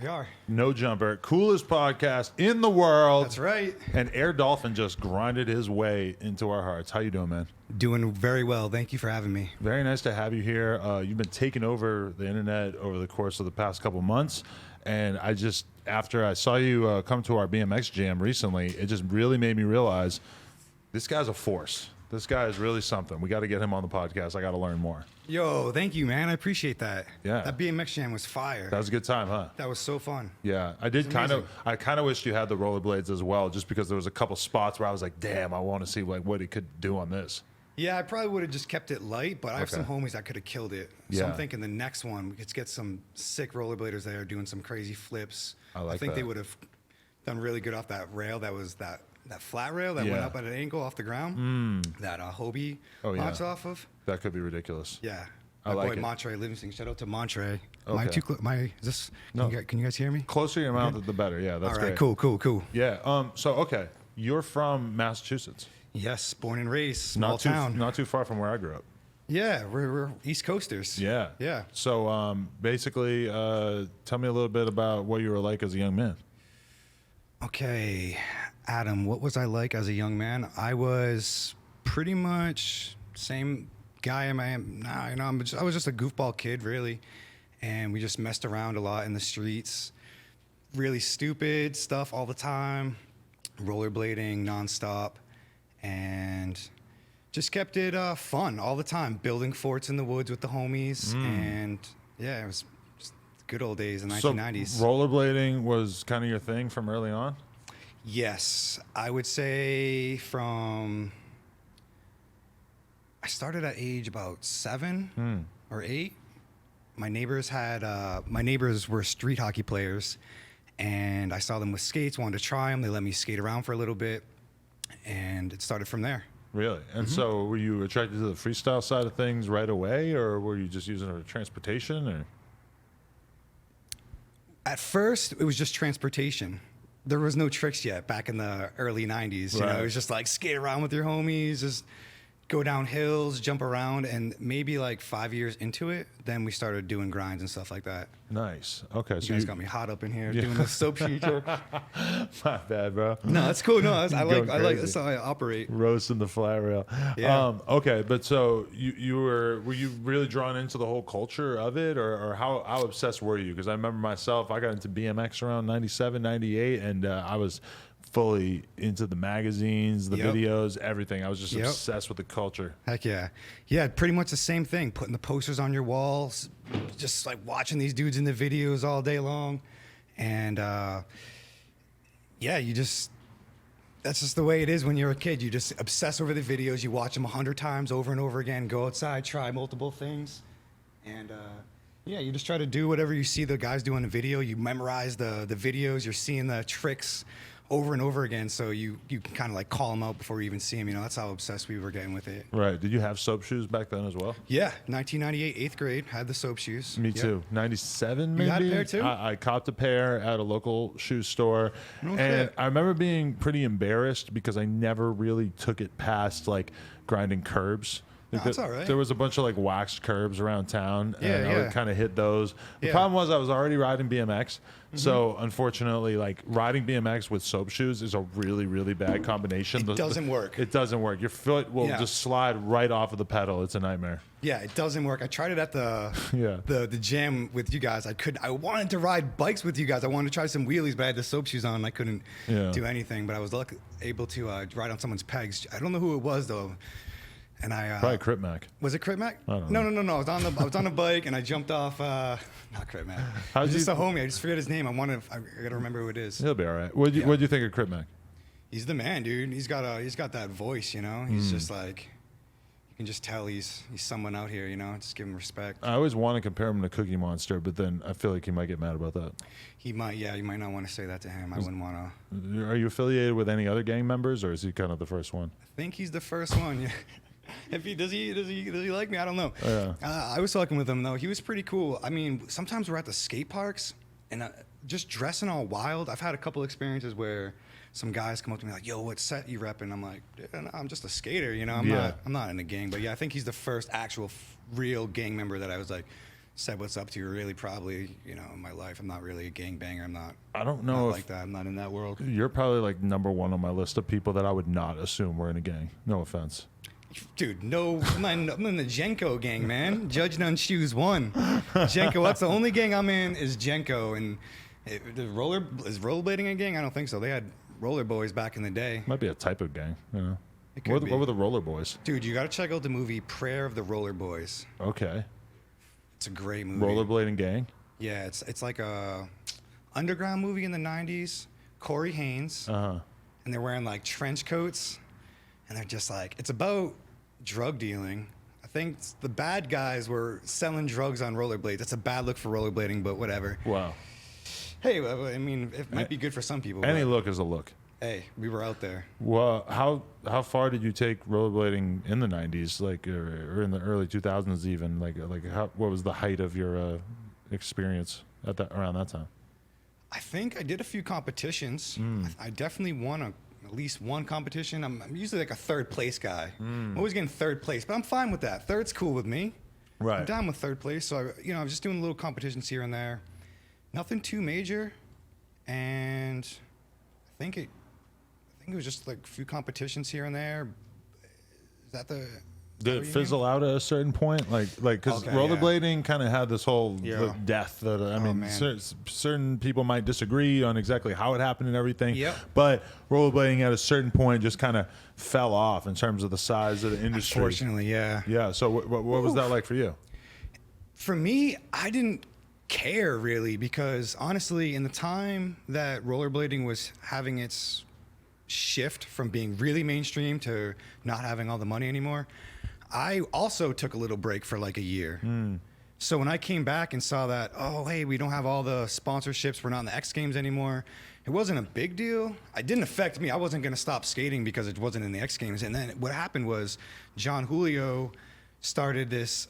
we are. No Jumper, coolest podcast in the world. That's right. And Air Dolphin just grinded his way into our hearts. How you doing, man? Doing very well. Thank you for having me. Very nice to have you here. You've been taking over the internet over the course of the past couple months. And after I saw you come to our BMX jam recently, it just really made me realize this guy's a force. This guy is really something. We got to get him on the podcast. I got to learn more. Yo, thank you, man. I appreciate that. Yeah. That BMX jam was fire. That was a good time, huh? That was so fun. Yeah, I kind of wished you had the rollerblades as well, just because there was a couple spots where I was like, damn, I want to see like what he could do on this. Yeah, I probably would have just kept it light, but I have some homies that could have killed it. So Yeah. I'm thinking the next one, we could get some sick rollerbladers there doing some crazy flips. I think that. they would have done really good off that rail. That was that flat rail that went up at an angle off the ground. That Hobie launched off of. That could be ridiculous. Yeah. I My like boy it. Montre Livingston. Shout out to Montre. Okay. Is this? No. Can you guys hear me? Closer to your mouth, the better. Yeah, that's All right. great. Cool. Yeah. So okay, you're from Massachusetts. Yes, born and raised, small town. Not too far from where I grew up. Yeah, we're East Coasters. Yeah. Yeah. So basically, tell me a little bit about what you were like as a young man. Okay, Adam, what was I like as a young man? I was pretty much same guy I am now. You know, I was just a goofball kid, really, and we just messed around a lot in the streets. Really stupid stuff all the time, rollerblading nonstop, and just kept it fun all the time. Building forts in the woods with the homies, and yeah, it was just good old days in the 1990s. So rollerblading was kind of your thing from early on? Yes, I would say I started at age about 7 or 8. My neighbors were street hockey players, and I saw them with skates, wanted to try them. They let me skate around for a little bit, and it started from there. Really? And so were you attracted to the freestyle side of things right away, or were you just using it for transportation? Or? At first, it was just transportation. There was no tricks yet back in the early 90s. You know, it was just like skate around with your homies, just go down hills, jump around, and maybe like 5 years into it, then we started doing grinds and stuff like that. Nice. Okay. You So guys got me hot up in here doing the soap shoe trick. My bad, bro. No, that's cool. No, I like crazy. that's how I operate. Roasting the flat rail. Yeah. Okay, but so were you really drawn into the whole culture of it, or how obsessed were you? Because I remember myself, I got into BMX around 97, 98, and I was fully into the magazines, the videos, everything. I was just obsessed with the culture. Heck yeah. Yeah, pretty much the same thing. Putting the posters on your walls, just like watching these dudes in the videos all day long. And that's just the way it is when you're a kid. You just obsess over the videos. You watch them 100 times over and over again. Go outside, try multiple things. And you just try to do whatever you see the guys do on the video. You memorize the videos. You're seeing the tricks over and over again, so you can kind of like call them out before you even see them. You know, that's how obsessed we were getting with it. Right. Did you have soap shoes back then as well? Yeah, 1998, 8th grade, had the soap shoes. Me too. 97 maybe? You had a pair too? I copped a pair at a local shoe store. No and shit. I remember being pretty embarrassed because I never really took it past like grinding curbs. No, that's all right. There was a bunch of like waxed curbs around town, and I Yeah. would kind of hit those. The Yeah. problem was I was already riding BMX, so unfortunately, like riding BMX with soap shoes is a really, really bad combination. It doesn't work. It doesn't work. Your foot will just slide right off of the pedal. It's a nightmare. Yeah, it doesn't work. I tried it at the the gym with you guys. I wanted to ride bikes with you guys. I wanted to try some wheelies, but I had the soap shoes on. And I couldn't do anything. But I was able to ride on someone's pegs. I don't know who it was though. And I Probably Crip Mac. Was it Crip Mac? I don't know. No. I was on a bike and I jumped off. Not Crip Mac. It was just a homie. I just forget his name. I gotta remember who it is. He'll be all right. What'd you think of Crip Mac? He's the man, dude. He's got that voice, you know. He's just like, you can just tell he's someone out here, you know. Just give him respect. I always want to compare him to Cookie Monster, but then I feel like he might get mad about that. He might, you might not want to say that to him. I wouldn't want to. Are you affiliated with any other gang members, or is he kind of the first one? I think he's the first one. Yeah. If he does he like me? I don't know. Yeah. I was talking with him though. He was pretty cool. I mean, sometimes we're at the skate parks and just dressing all wild. I've had a couple experiences where some guys come up to me like, "Yo, what set you repping?" I'm like, no, "I'm just a skater, you know. I'm not in a gang." But yeah, I think he's the first actual real gang member that I was like said what's up to you really probably, in my life. I'm not really a gangbanger. I'm not. I don't Not know like that. I'm not in that world. you're probably like number one on my list of people that I would not assume were in a gang. No offense. Dude, no, I'm in the Jenko gang, man. Judge None Shoes 1. Jenko, that's the only gang I'm in is Jenko. And is rollerblading a gang? I don't think so. They had roller boys back in the day. Might be a type of gang. It could What be. were the Roller Boys? Dude, you got to check out the movie Prayer of the Roller Boys. Okay. It's a great movie. Rollerblading gang. Yeah, it's like a underground movie in the 90s. Corey Haines. Uh-huh. And they're wearing like trench coats. And they're just like, it's about drug dealing. I think the bad guys were selling drugs on rollerblades. That's a bad look for rollerblading, but whatever. Wow. Hey, I mean, it might be good for some people. Any but, look is a look. hey, we were out there. Well, how far did you take rollerblading in the 90s, like, or in the early 2000s even? What was the height of your experience around that time? I think I did a few competitions. I definitely won at least one competition. I'm usually like a third place guy. I'm always getting third place, but I'm fine with that. Third's cool with me. Right. I'm down with third place. So, I was just doing little competitions here and there. Nothing too major. And I think it was just like a few competitions here and there. Is that the... Did it fizzle out at a certain point? Like, because Okay, rollerblading kind of had this whole Yeah. death that, I mean, man. certain people might disagree on exactly how it happened and everything. Yep. But rollerblading at a certain point just kind of fell off in terms of the size of the industry. Unfortunately, yeah. Yeah. So what was that like for you? For me, I didn't care really because honestly, in the time that rollerblading was having its shift from being really mainstream to not having all the money anymore, I also took a little break for like a year. So when I came back and saw that, oh, hey, we don't have all the sponsorships, we're not in the X Games anymore, it wasn't a big deal. It didn't affect me. I wasn't going to stop skating because it wasn't in the X Games. And then what happened was John Julio started this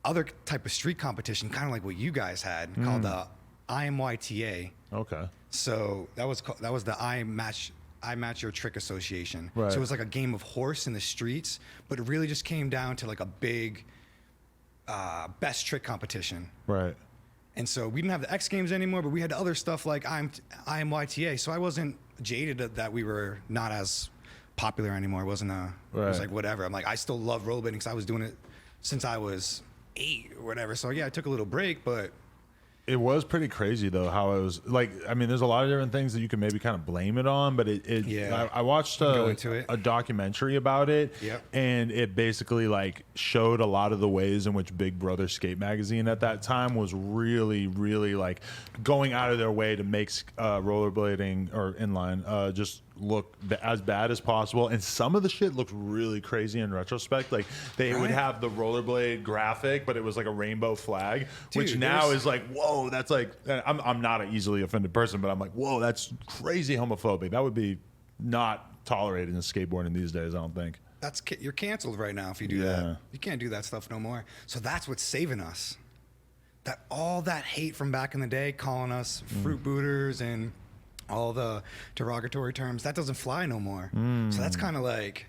other type of street competition, kind of like what you guys had, called the IMYTA. Okay. So that was the I Match Your Trick Association. Right. So it was like a game of horse in the streets, but it really just came down to like a big best trick competition. Right. And so we didn't have the X Games anymore, but we had other stuff like IMYTA. So I wasn't jaded that we were not as popular anymore. It wasn't it was Right. like whatever. I'm like, I still love rollerblading because I was doing it since I was 8 or whatever. So yeah, I took a little break, but It was pretty crazy though how it was like. I mean, there's a lot of different things that you can maybe kind of blame it on, but Yeah. I watched Go into it. a documentary about it, Yep. and it basically like showed a lot of the ways in which Big Brother Skate Magazine at that time was really, really like going out of their way to make rollerblading or inline just look as bad as possible, and some of the shit looked really crazy in retrospect. Like they would Right. have the rollerblade graphic, but it was like a rainbow flag, which Dude, now there's- is like, whoa, that's like, I'm not an easily offended person, but I'm like, whoa, that's crazy homophobic. That would be not tolerated in skateboarding these days, I don't think. you're canceled right now if you do Yeah. that. You can't do that stuff no more. So that's what's saving us. That all that hate from back in the day, calling us fruit booters and all the derogatory terms, that doesn't fly no more. So that's kind of like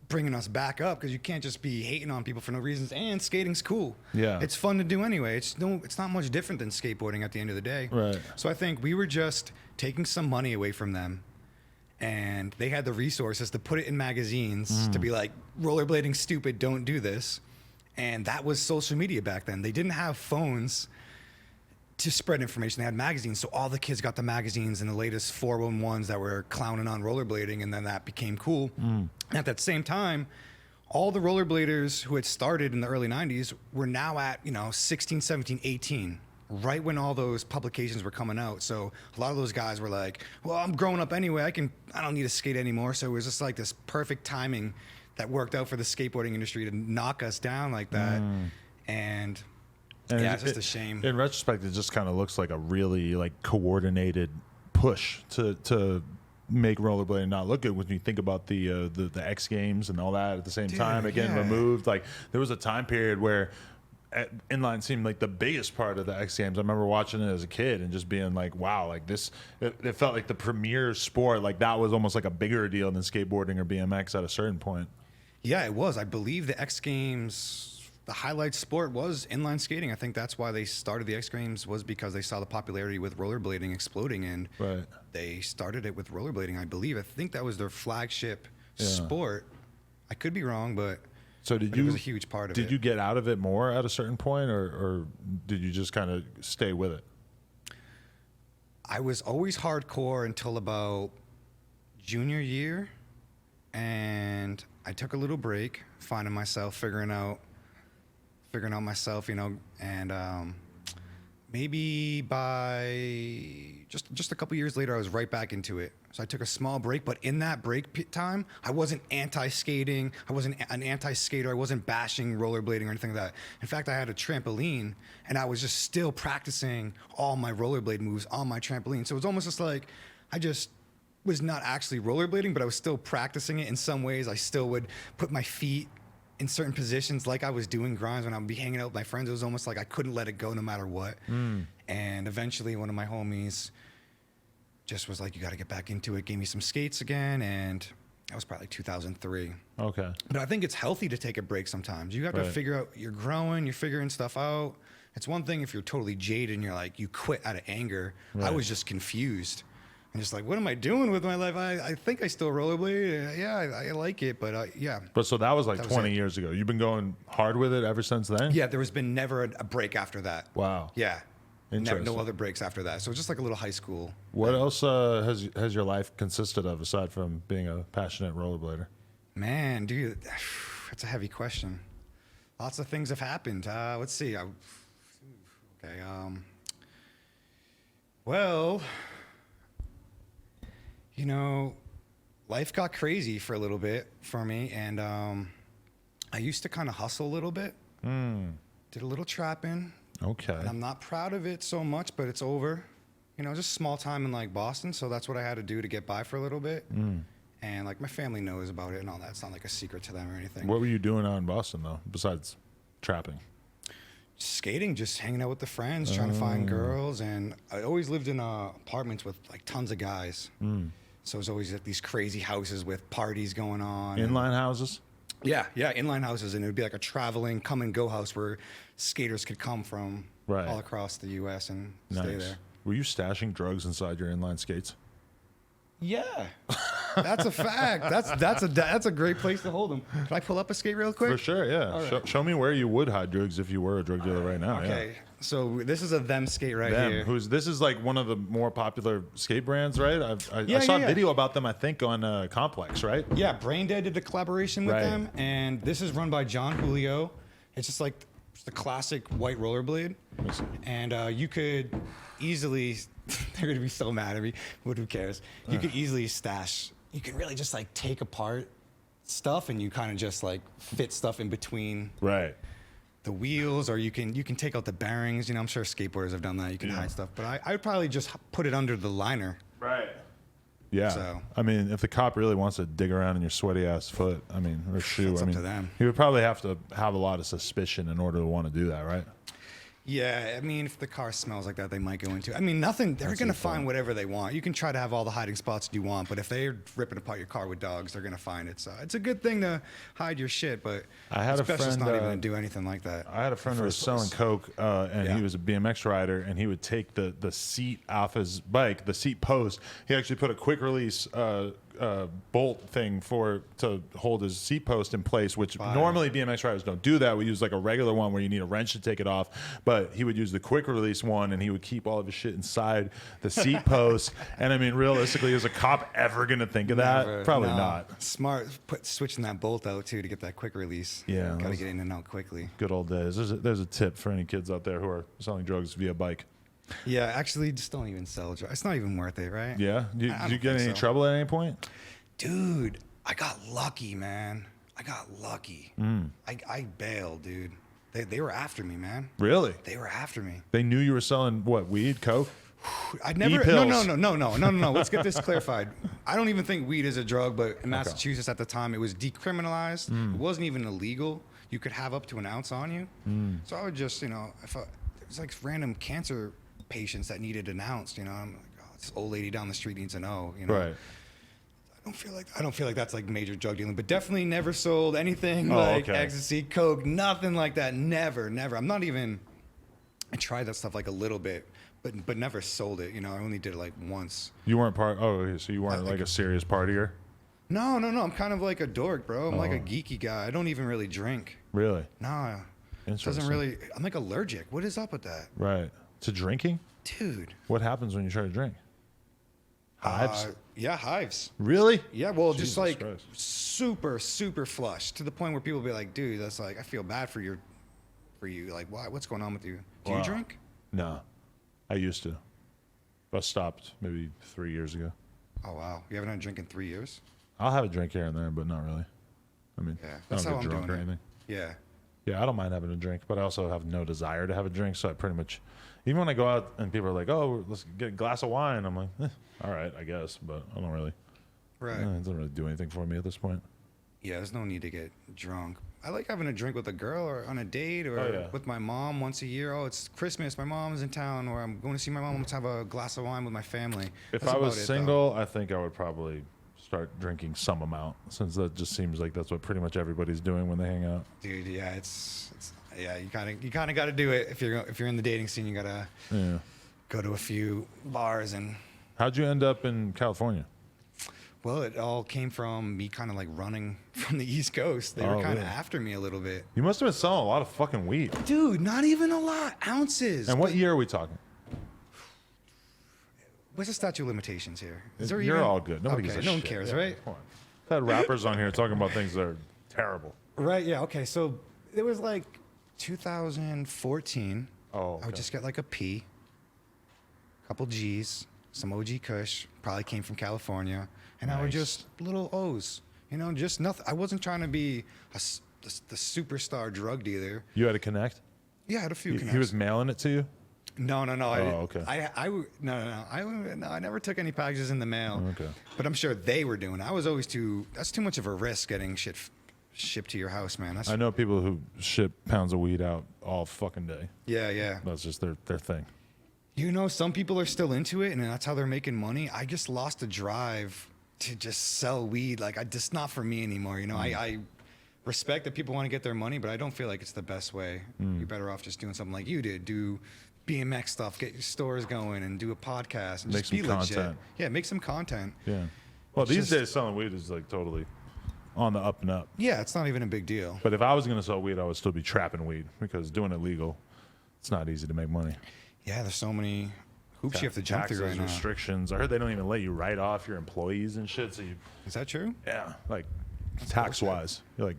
bringing us back up because you can't just be hating on people for no reasons. And skating's cool. Yeah. It's fun to do anyway. It's not much different than skateboarding at the end of the day. Right. So I think we were just taking some money away from them. And they had the resources to put it in magazines to be like, rollerblading stupid, don't do this. And that was social media back then. They didn't have phones to spread information. They had magazines. So all the kids got the magazines and the latest 411s that were clowning on rollerblading. And then that became cool. And at that same time, all the rollerbladers who had started in the early 90s were now at, 16, 17, 18. Right when all those publications were coming out. So a lot of those guys were like, well, I'm growing up anyway. I don't need to skate anymore. So it was just like this perfect timing that worked out for the skateboarding industry to knock us down like that. And yeah, it's just a shame. In retrospect, it just kind of looks like a really like coordinated push to make rollerblading not look good when you think about the X Games and all that at the same time. Again, yeah. removed. Like there was a time period where inline seemed like the biggest part of the X Games. I remember watching it as a kid and just being like, wow, like this, it felt like the premier sport. Like that was almost like a bigger deal than skateboarding or BMX at a certain point. Yeah, it was. I believe the X Games, the highlight sport was inline skating. I think that's why they started the X Games, was because they saw the popularity with rollerblading exploding, and Right. they started it with rollerblading, I believe. I think that was their flagship sport. I could be wrong, but So it was a huge part of it. Did you get out of it more at a certain point, or did you just kind of stay with it? I was always hardcore until about junior year, and I took a little break, finding myself, figuring out myself, you know, and maybe by just a couple years later, I was right back into it. So I took a small break, but in that break time, I wasn't anti-skating. I wasn't an anti-skater. I wasn't bashing rollerblading or anything like that. In fact, I had a trampoline, and I was just still practicing all my rollerblade moves on my trampoline. So it was almost just like I just was not actually rollerblading, but I was still practicing it in some ways. I still would put my feet in certain positions like I was doing grinds when I would be hanging out with my friends. It was almost like I couldn't let it go no matter what. And eventually one of my homies just was like, you got to get back into it, gave me some skates again, and that was probably 2003. Okay. But I think it's healthy to take a break sometimes. You have to figure out, you're growing, you're figuring stuff out. It's one thing if you're totally jaded and you're like, you quit out of anger. I was just confused. I'm just like, what am I doing with my life? I think I still rollerblade. Yeah, I like it, but yeah. But so that was like That was 20 it. years ago. You've been going hard with it ever since then? Yeah, there has been never a break after that. Wow. Yeah. Interesting. No other breaks after that. So it's just like a little high school. What else has your life consisted of aside from being a passionate rollerblader? Man, dude, that's a heavy question. Lots of things have happened. Let's see. Well, you know, life got crazy for a little bit for me, and I used to kind of hustle a little bit. Did a little trapping. Okay. And I'm not proud of it so much, but it's over. You know, just small time in like Boston, so that's what I had to do to get by for a little bit. And like my family knows about it and all that. It's not like a secret to them or anything. What were you doing out in Boston though, besides trapping? Skating, just hanging out with the friends, trying to find girls, and I always lived in apartments with like tons of guys. So it was always at these crazy houses with parties going on. Inline houses? Yeah, inline houses, and it would be like a traveling come and go house where skaters could come from all across the U.S. and stay there. Were you stashing drugs inside your inline skates? Yeah, that's a fact. That's a great place to hold them. Can I pull up a skate real quick? For sure, yeah. Right. Show me where you would hide drugs if you were a drug dealer right now. Okay, so this is a them skate right Them, here. this is like one of the more popular skate brands, right? I saw a video about them, I think, on Complex, right? Yeah, Brain Dead did the collaboration with them, and this is run by John Julio. It's just like the classic white rollerblade, and you could easily. They're gonna be so mad at me, but who cares? You could easily stash. You can really just like take apart stuff, and you kind of just like fit stuff in between the wheels, or you can take out the bearings. You know, I'm sure skateboarders have done that. You can hide stuff, but I would probably just put it under the liner. Yeah. So. I mean, if the cop really wants to dig around in your sweaty ass foot, I mean, or shoe, That's I up mean, to them. he would probably have to have a lot of suspicion in order to want to do that, right? Yeah, I mean, if the car smells like that, they might go into it. I mean, nothing. They're going to find whatever they want. You can try to have all the hiding spots you want, but if they're ripping apart your car with dogs, they're going to find it. So it's a good thing to hide your shit, but I had a it's friend not even going to do anything like that. I had a friend who was selling coke, and he was a BMX rider, and he would take the seat off his bike, the seat post. He actually put a quick release bolt thing to hold his seat post in place, which normally BMX riders don't do that. We use like a regular one where you need a wrench to take it off, but he would use the quick release one, and he would keep all of his shit inside the seat post. And I mean, realistically, is a cop ever gonna think of that? Never. Probably No. not. Smart, switching that bolt out too to get that quick release. Yeah, Got to get in and out quickly. Good old days. There's a tip for any kids out there who are selling drugs via bike. Yeah, actually, just don't even sell drugs. It's not even worth it, right? Yeah? Did I you don't get think any so. trouble at any point? Dude, I got lucky, man. I got lucky. I bailed, dude. They were after me, man. Really? They were after me. They knew you were selling what, weed, coke? I never. E-pills. No. Let's get this clarified. I don't even think weed is a drug, but in Massachusetts at the time, it was decriminalized. It wasn't even illegal. You could have up to an ounce on you. So I would just, if there was like random cancer patients that needed an ounce, I'm like, oh, this old lady down the street needs to know, Right. I I don't feel like that's like major drug dealing, but definitely never sold anything Oh, like okay. ecstasy, coke, nothing like that. Never. I'm not even. I tried that stuff like a little bit, but never sold it. You know, I only did it like once. You weren't part. Oh, okay, so you weren't like a serious partier. No. I'm kind of like a dork, bro. I'm like a Oh. geeky guy. I don't even really drink. Really? Nah, Interesting. doesn't really. I'm like allergic. What is up with that, Right. To drinking? dude? What happens when you try to drink? Hives? Yeah, hives. Really? Yeah, well, Jesus just like Christ. super flush to the point where people be like, dude, that's like, I feel bad for you. Like, why? What's going on with you? Do you Wow. drink? No. I used to. I stopped maybe 3 years ago. Oh wow, you haven't had a drink in 3 years? I'll have a drink here and there, but not really. I mean, Yeah, I that's don't how get I'm drunk doing or it. anything. Yeah. Yeah, I don't mind having a drink, but I also have no desire to have a drink. So I pretty much, even when I go out and people are like, "Oh, let's get a glass of wine," I'm like, "All right, I guess," but I don't really. Right. It doesn't really do anything for me at this point. Yeah, there's no need to get drunk. I like having a drink with a girl or on a date or Oh, yeah. with my mom once a year. Oh, it's Christmas. My mom's in town, or I'm going to see my mom. Let's have a glass of wine with my family. If That's I was about it, though. single, I think I would probably start drinking some amount, since that just seems like that's what pretty much everybody's doing when they hang out. Dude, yeah, yeah, you kind of got to do it if you're in the dating scene. You gotta Yeah. go to a few bars and. How'd you end up in California? Well, it all came from me kind of like running from the East Coast. They Oh, were kind of really? after me a little bit. You must have been selling a lot of fucking weed. Dude, not even a lot. Ounces. And what year are we talking? What's the statute of limitations here? Is there You're even- all good. Nobody okay, gives a no one shit. cares, Yeah, right? come on. I've had rappers on here talking about things that are terrible. Right, yeah, okay. So it was like 2014. Oh, I okay. would just get like a P, couple G's, some OG Kush, probably came from California, and I would Nice. just little O's, you know, just nothing. I wasn't trying to be the superstar drug dealer. You had to connect? Yeah, I had a few He connects. was mailing it to you? No. Oh, okay. No. I never took any packages in the mail. Okay. But I'm sure they were doing it. I was always that's too much of a risk getting shit shipped to your house, man. That's, I know people who ship pounds of weed out all fucking day. yeah. That's just their thing. You know, some people are still into it, and that's how they're making money. I just lost the drive to just sell weed. Like, just not for me anymore. You know, I respect that people want to get their money, but I don't feel like it's the best way. You're better off just doing something like you did. Do BMX stuff, get your stores going, and do a podcast, and Make just be some legit. content. Yeah, make some content. Yeah. Well, It's these just- days selling weed is like totally on the up and up. Yeah, it's not even a big deal. But if I was going to sell weed, I would still be trapping weed, because doing it legal, it's not easy to make money. Yeah, there's so many hoops you have to jump Taxes, through right now. restrictions. I heard they don't even let you write off your employees and shit. So you, Is that true? yeah, like tax wise, you're like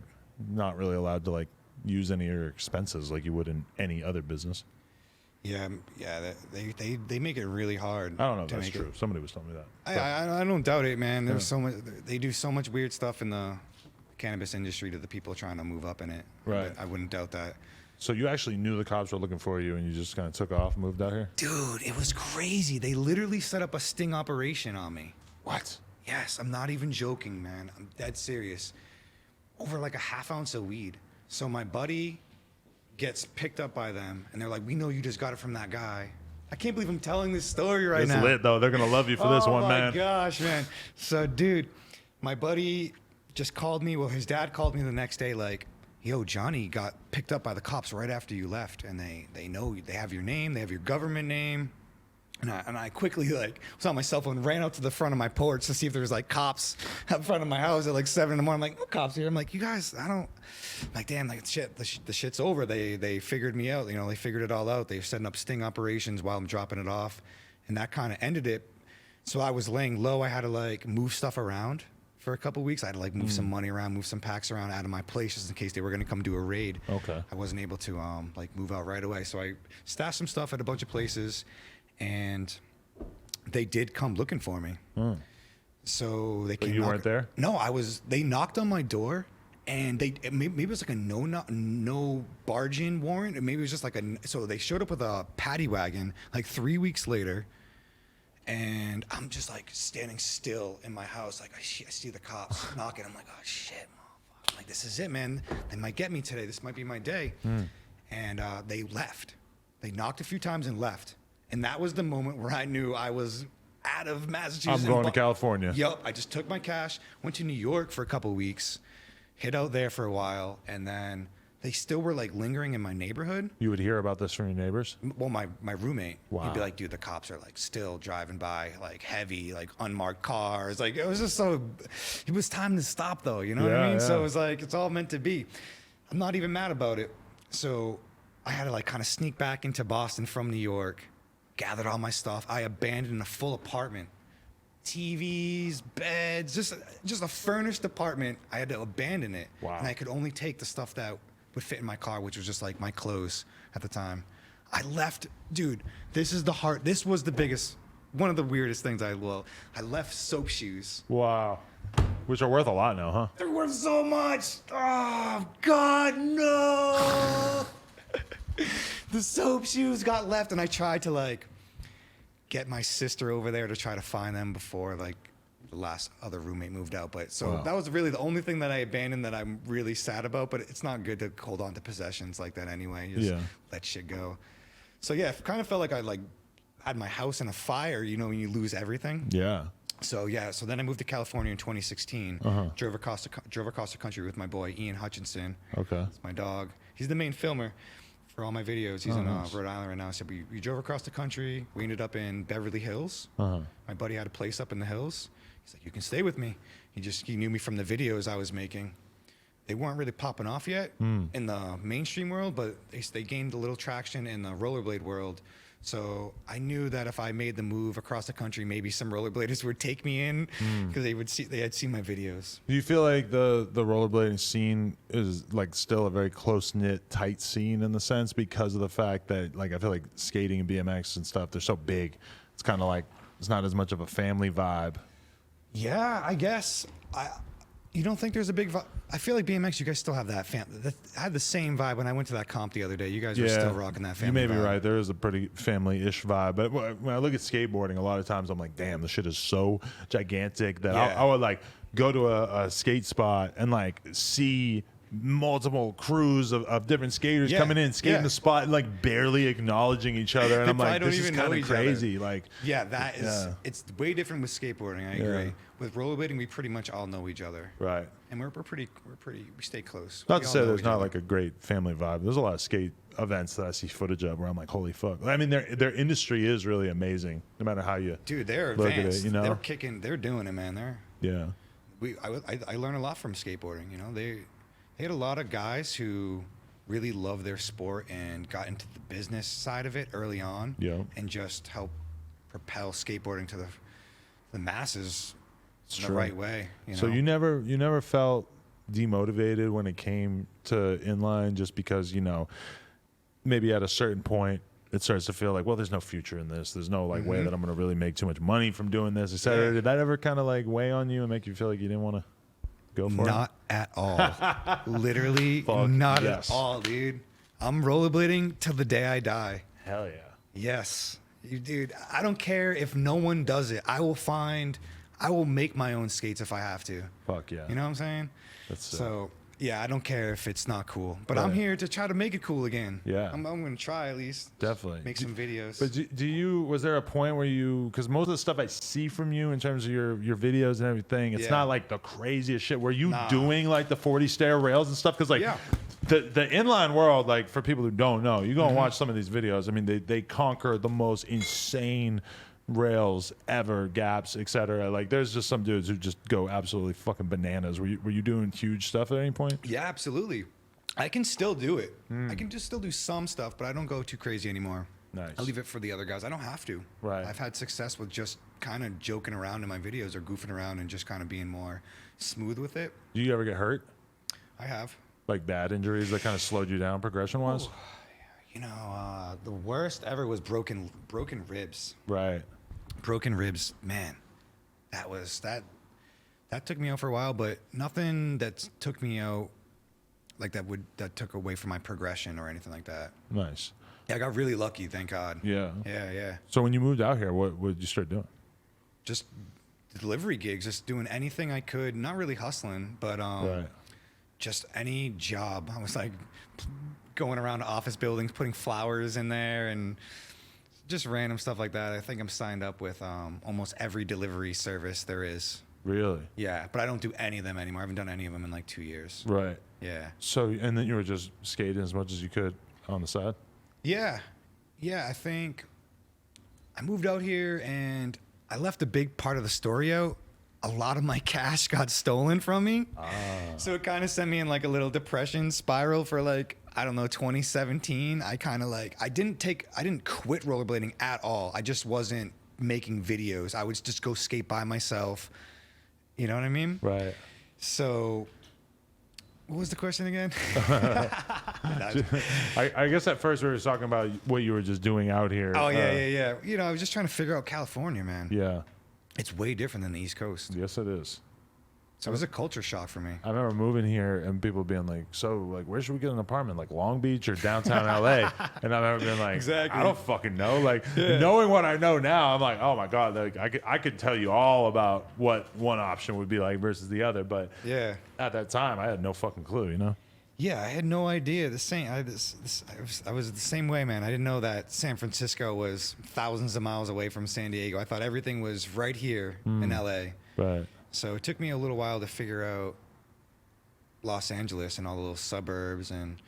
not really allowed to like use any of your expenses like you would in any other business. Yeah. They make it really hard. I don't know if to that's make it- true. Somebody was telling me that. But I don't doubt it, man. There's so much. They do so much weird stuff in the cannabis industry to the people trying to move up in it. Right. But I wouldn't doubt that. so you actually knew the cops were looking for you, and you just kind of took off, and moved out here. Dude, it was crazy. They literally set up a sting operation on me. What? Yes, I'm not even joking, man. I'm dead serious. Over like a half ounce of weed. So my buddy gets picked up by them, and they're like, "We know you just got it from that guy." I can't believe I'm telling this story right It's now. lit though. They're gonna love you for this one, man. Oh my gosh, man. So, dude, my buddy just called me. Well, his dad called me the next day, like, "Yo, Johnny got picked up by the cops right after you left, and they know they have your name, they have your government name." And I quickly like was on my cell phone, ran out to the front of my porch to see if there was like cops out front of my house at like 7 in the morning. I'm like, "No cops here." I'm like, "You guys, I don't." I'm like, damn, like shit, the shit's over. They figured me out. You know, they figured it all out. They're setting up sting operations while I'm dropping it off, and that kind of ended it. So I was laying low. I had to like move stuff around for a couple weeks. I had to like move some money around, move some packs around out of my place just in case they were gonna come do a raid. Okay. I wasn't able to like move out right away. So I stashed some stuff at a bunch of places, and they did come looking for me. So they came. you weren't there? No, I was. They knocked on my door, and maybe it was like a no barge in warrant, or maybe it was just like so they showed up with a paddy wagon like 3 weeks later, and I'm just like standing still in my house, like I see the cops knocking. I'm like, oh shit, motherfucker. I'm like, this is it, man. They might get me today. This might be my day. And they left. They knocked a few times and left. And that was the moment where I knew I was out of Massachusetts. I'm going to California. Yep. I just took my cash, went to New York for a couple of weeks, hid out there for a while, and then they still were like lingering in my neighborhood. You would hear about this from your neighbors? Well, my roommate, Wow. he'd be like, dude, the cops are like still driving by, like heavy, like unmarked cars. Like it was just so, it was time to stop though, you know what I mean? So it was like, it's all meant to be. I'm not even mad about it. So I had to like kind of sneak back into Boston from New York, gathered all my stuff. I abandoned a full apartment, TVs, beds, just a furnished apartment. I had to abandon it. Wow. And I could only take the stuff that would fit in my car, which was just like my clothes at the time. I left, dude, this was the biggest, one of the weirdest things I left soap shoes. Wow. Which are worth a lot now, huh? They're worth so much. Oh, God, no. The soap shoes got left, and I tried to like get my sister over there to try to find them before like the last other roommate moved out. But so Wow. that was really the only thing that I abandoned that I'm really sad about. But it's not good to hold on to possessions like that anyway. You just let shit go. So yeah, it kind of felt like I like had my house in a fire. You know, when you lose everything. Yeah. So yeah, so then I moved to California in 2016. Drove across the country with my boy Ian Hutchinson. Okay. It's my dog. He's the main filmer for all my videos. He's in nice. Rhode Island right now. So we drove across the country. We ended up in Beverly Hills. My buddy had a place up in the hills. He's like, you can stay with me. He knew me from the videos I was making. They weren't really popping off yet in the mainstream world, but they gained a little traction in the rollerblade world. So I knew that if I made the move across the country, maybe some rollerbladers would take me in because they had seen my videos. Do you feel like the rollerblading scene is like still a very close knit, tight scene in the sense because of the fact that like I feel like skating and BMX and stuff, they're so big. It's kind of like it's not as much of a family vibe. Yeah, I guess. You don't think there's a big vibe? I feel like BMX, you guys still have that I had the same vibe when I went to that comp the other day. You guys were still rocking that family You may be vibe. right. There is a pretty family-ish vibe. But when I look at skateboarding, a lot of times I'm like, damn, this shit is so gigantic that I would like go to a skate spot and like see multiple crews of different skaters coming in, skating the spot and like barely acknowledging each other. And They I'm like, probably this don't is even kind know of each crazy. Like, Yeah, that is, it's way different with skateboarding. I agree. With rollerblading, we pretty much all know each other. right. And we stay close. Not We to all say know there's each not other. like a great family vibe. There's a lot of skate events that I see footage of where I'm like, holy fuck. I mean, their industry is really amazing, no matter how you Dude, they're look at advanced. it, you know? They're doing it, man. Yeah. I learn a lot from skateboarding. You know, they had a lot of guys who really love their sport and got into the business side of it early on. Yeah. And just help propel skateboarding to the masses It's in the true. right way. You know? So you never felt demotivated when it came to inline just because, you know, maybe at a certain point it starts to feel like, well, there's no future in this. There's no like way that I'm going to really make too much money from doing this, et cetera. Yeah. Did that ever kind of like weigh on you and make you feel like you didn't want to go for it? Not at all. Literally Fuck not yes. at all, dude. I'm rollerblading till the day I die. Hell yeah. Yes. Dude, I don't care if no one does it. I will make my own skates if I have to. Fuck yeah. You know what I'm saying? That's sick. So, yeah, I don't care if it's not cool. But I'm Right. here to try to make it cool again. Yeah. I'm going to try at least. Definitely. Make some videos. But was there a point where because most of the stuff I see from you in terms of your videos and everything, it's Yeah. not like the craziest shit. Were you Nah. doing like the 40 stair rails and stuff? Because like Yeah. the inline world, like for people who don't know, you go Mm-hmm. and watch some of these videos. I mean, they conquer the most insane rails ever, gaps, etc. Like there's just some dudes who just go absolutely fucking bananas. Were you doing huge stuff at any point? Yeah, absolutely. I can still do it. I can just still do some stuff, but I don't go too crazy anymore. Nice. I leave it for the other guys. I don't have to. Right. I've had success with just kind of joking around in my videos or goofing around and just kind of being more smooth with it. Do you ever get hurt? I have. Like bad injuries that kind of slowed you down progression wise? You know, the worst ever was broken ribs. Right. Broken ribs, man. That took me out for a while, but nothing that took me out like that took away from my progression or anything like that. Nice. Yeah, I got really lucky, thank God. Yeah. Yeah. So when you moved out here, what did you start doing? Just delivery gigs, just doing anything I could, not really hustling, but Right. just any job. I was like going around to office buildings, putting flowers in there and Just random stuff like that. I think I'm signed up with almost every delivery service there is. Really? Yeah, but I don't do any of them anymore. I haven't done any of them in like 2 years. Right. Yeah. So, and then you were just skating as much as you could on the side? Yeah. Yeah, I think I moved out here and I left a big part of the story out. A lot of my cash got stolen from me. So it kind of sent me in like a little depression spiral for like, I don't know, 2017. I kind of like, I didn't quit rollerblading at all. I just wasn't making videos. I would just go skate by myself. You know what I mean? Right. So what was the question again? I guess at first we were talking about what you were just doing out here. Oh, yeah. You know, I was just trying to figure out California, man. Yeah. It's way different than the East Coast. Yes, it is. So it was a culture shock for me. I remember moving here and people being like, so, like, where should we get an apartment? Like Long Beach or downtown LA? And I remember being like, Exactly. I don't fucking know. Like, knowing what I know now, I'm like, oh my God, like, I could tell you all about what one option would be like versus the other. But Yeah. at that time, I had no fucking clue, you know? Yeah, I had no idea. I was the same way, man. I didn't know that San Francisco was thousands of miles away from San Diego. I thought everything was right here in LA. Right. So it took me a little while to figure out Los Angeles and all the little suburbs. And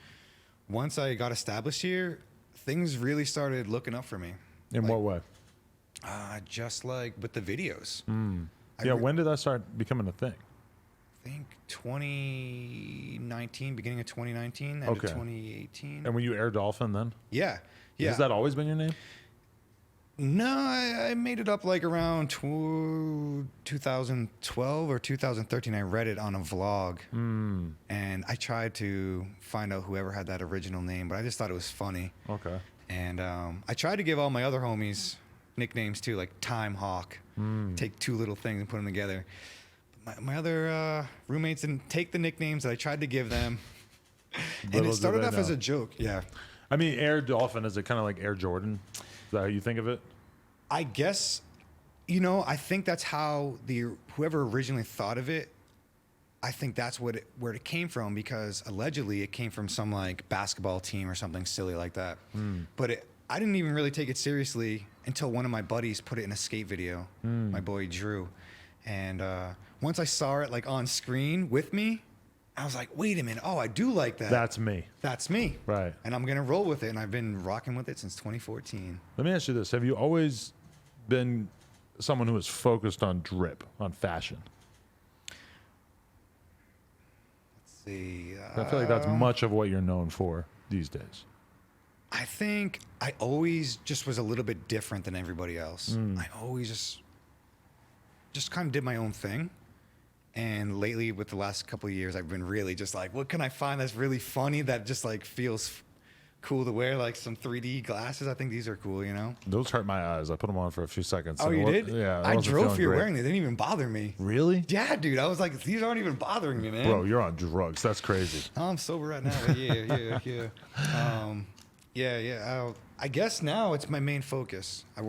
once I got established here, things really started looking up for me. In what way? Just like with the videos. Yeah, when did that start becoming a thing? I think 2019, beginning of 2019, end Okay. of 2018. And were you Air Dolphin then? Yeah. Has that always been your name? No, I made it up like around 2012 or 2013. I read it on a vlog, and I tried to find out whoever had that original name, but I just thought it was funny. Okay. And I tried to give all my other homies nicknames too, like Time Hawk. Take two little things and put them together. My other roommates didn't take the nicknames that I tried to give them, and it started off as a joke. Yeah. I mean, Air Dolphin, is it kind of like Air Jordan? Is that how you think of it? I guess, you know, I think that's how whoever originally thought of it, I think that's where it came from, because allegedly it came from some like basketball team or something silly like that. But I didn't even really take it seriously until one of my buddies put it in a skate video, my boy Drew. And once I saw it like on screen with me, I was like, wait a minute. Oh, I do like that. That's me. That's me. Right. And I'm going to roll with it. And I've been rocking with it since 2014. Let me ask you this. Have you always been someone who is focused on drip, on fashion? Let's see. I feel like that's much of what you're known for these days. I think I always just was a little bit different than everybody else. I always just kind of did my own thing. And lately, with the last couple of years, I've been really just like, what can I find that's really funny that just like feels cool to wear? Like some 3D glasses. I think these are cool, you know? Those hurt my eyes. I put them on for a few seconds. Oh, you did? Yeah. I wasn't drove feeling here great. wearing them. They didn't even bother me. Really? Yeah, dude. I was like, these aren't even bothering me, man. Bro, you're on drugs. That's crazy. Oh, I'm sober right now. But yeah. I guess now it's my main focus. I'm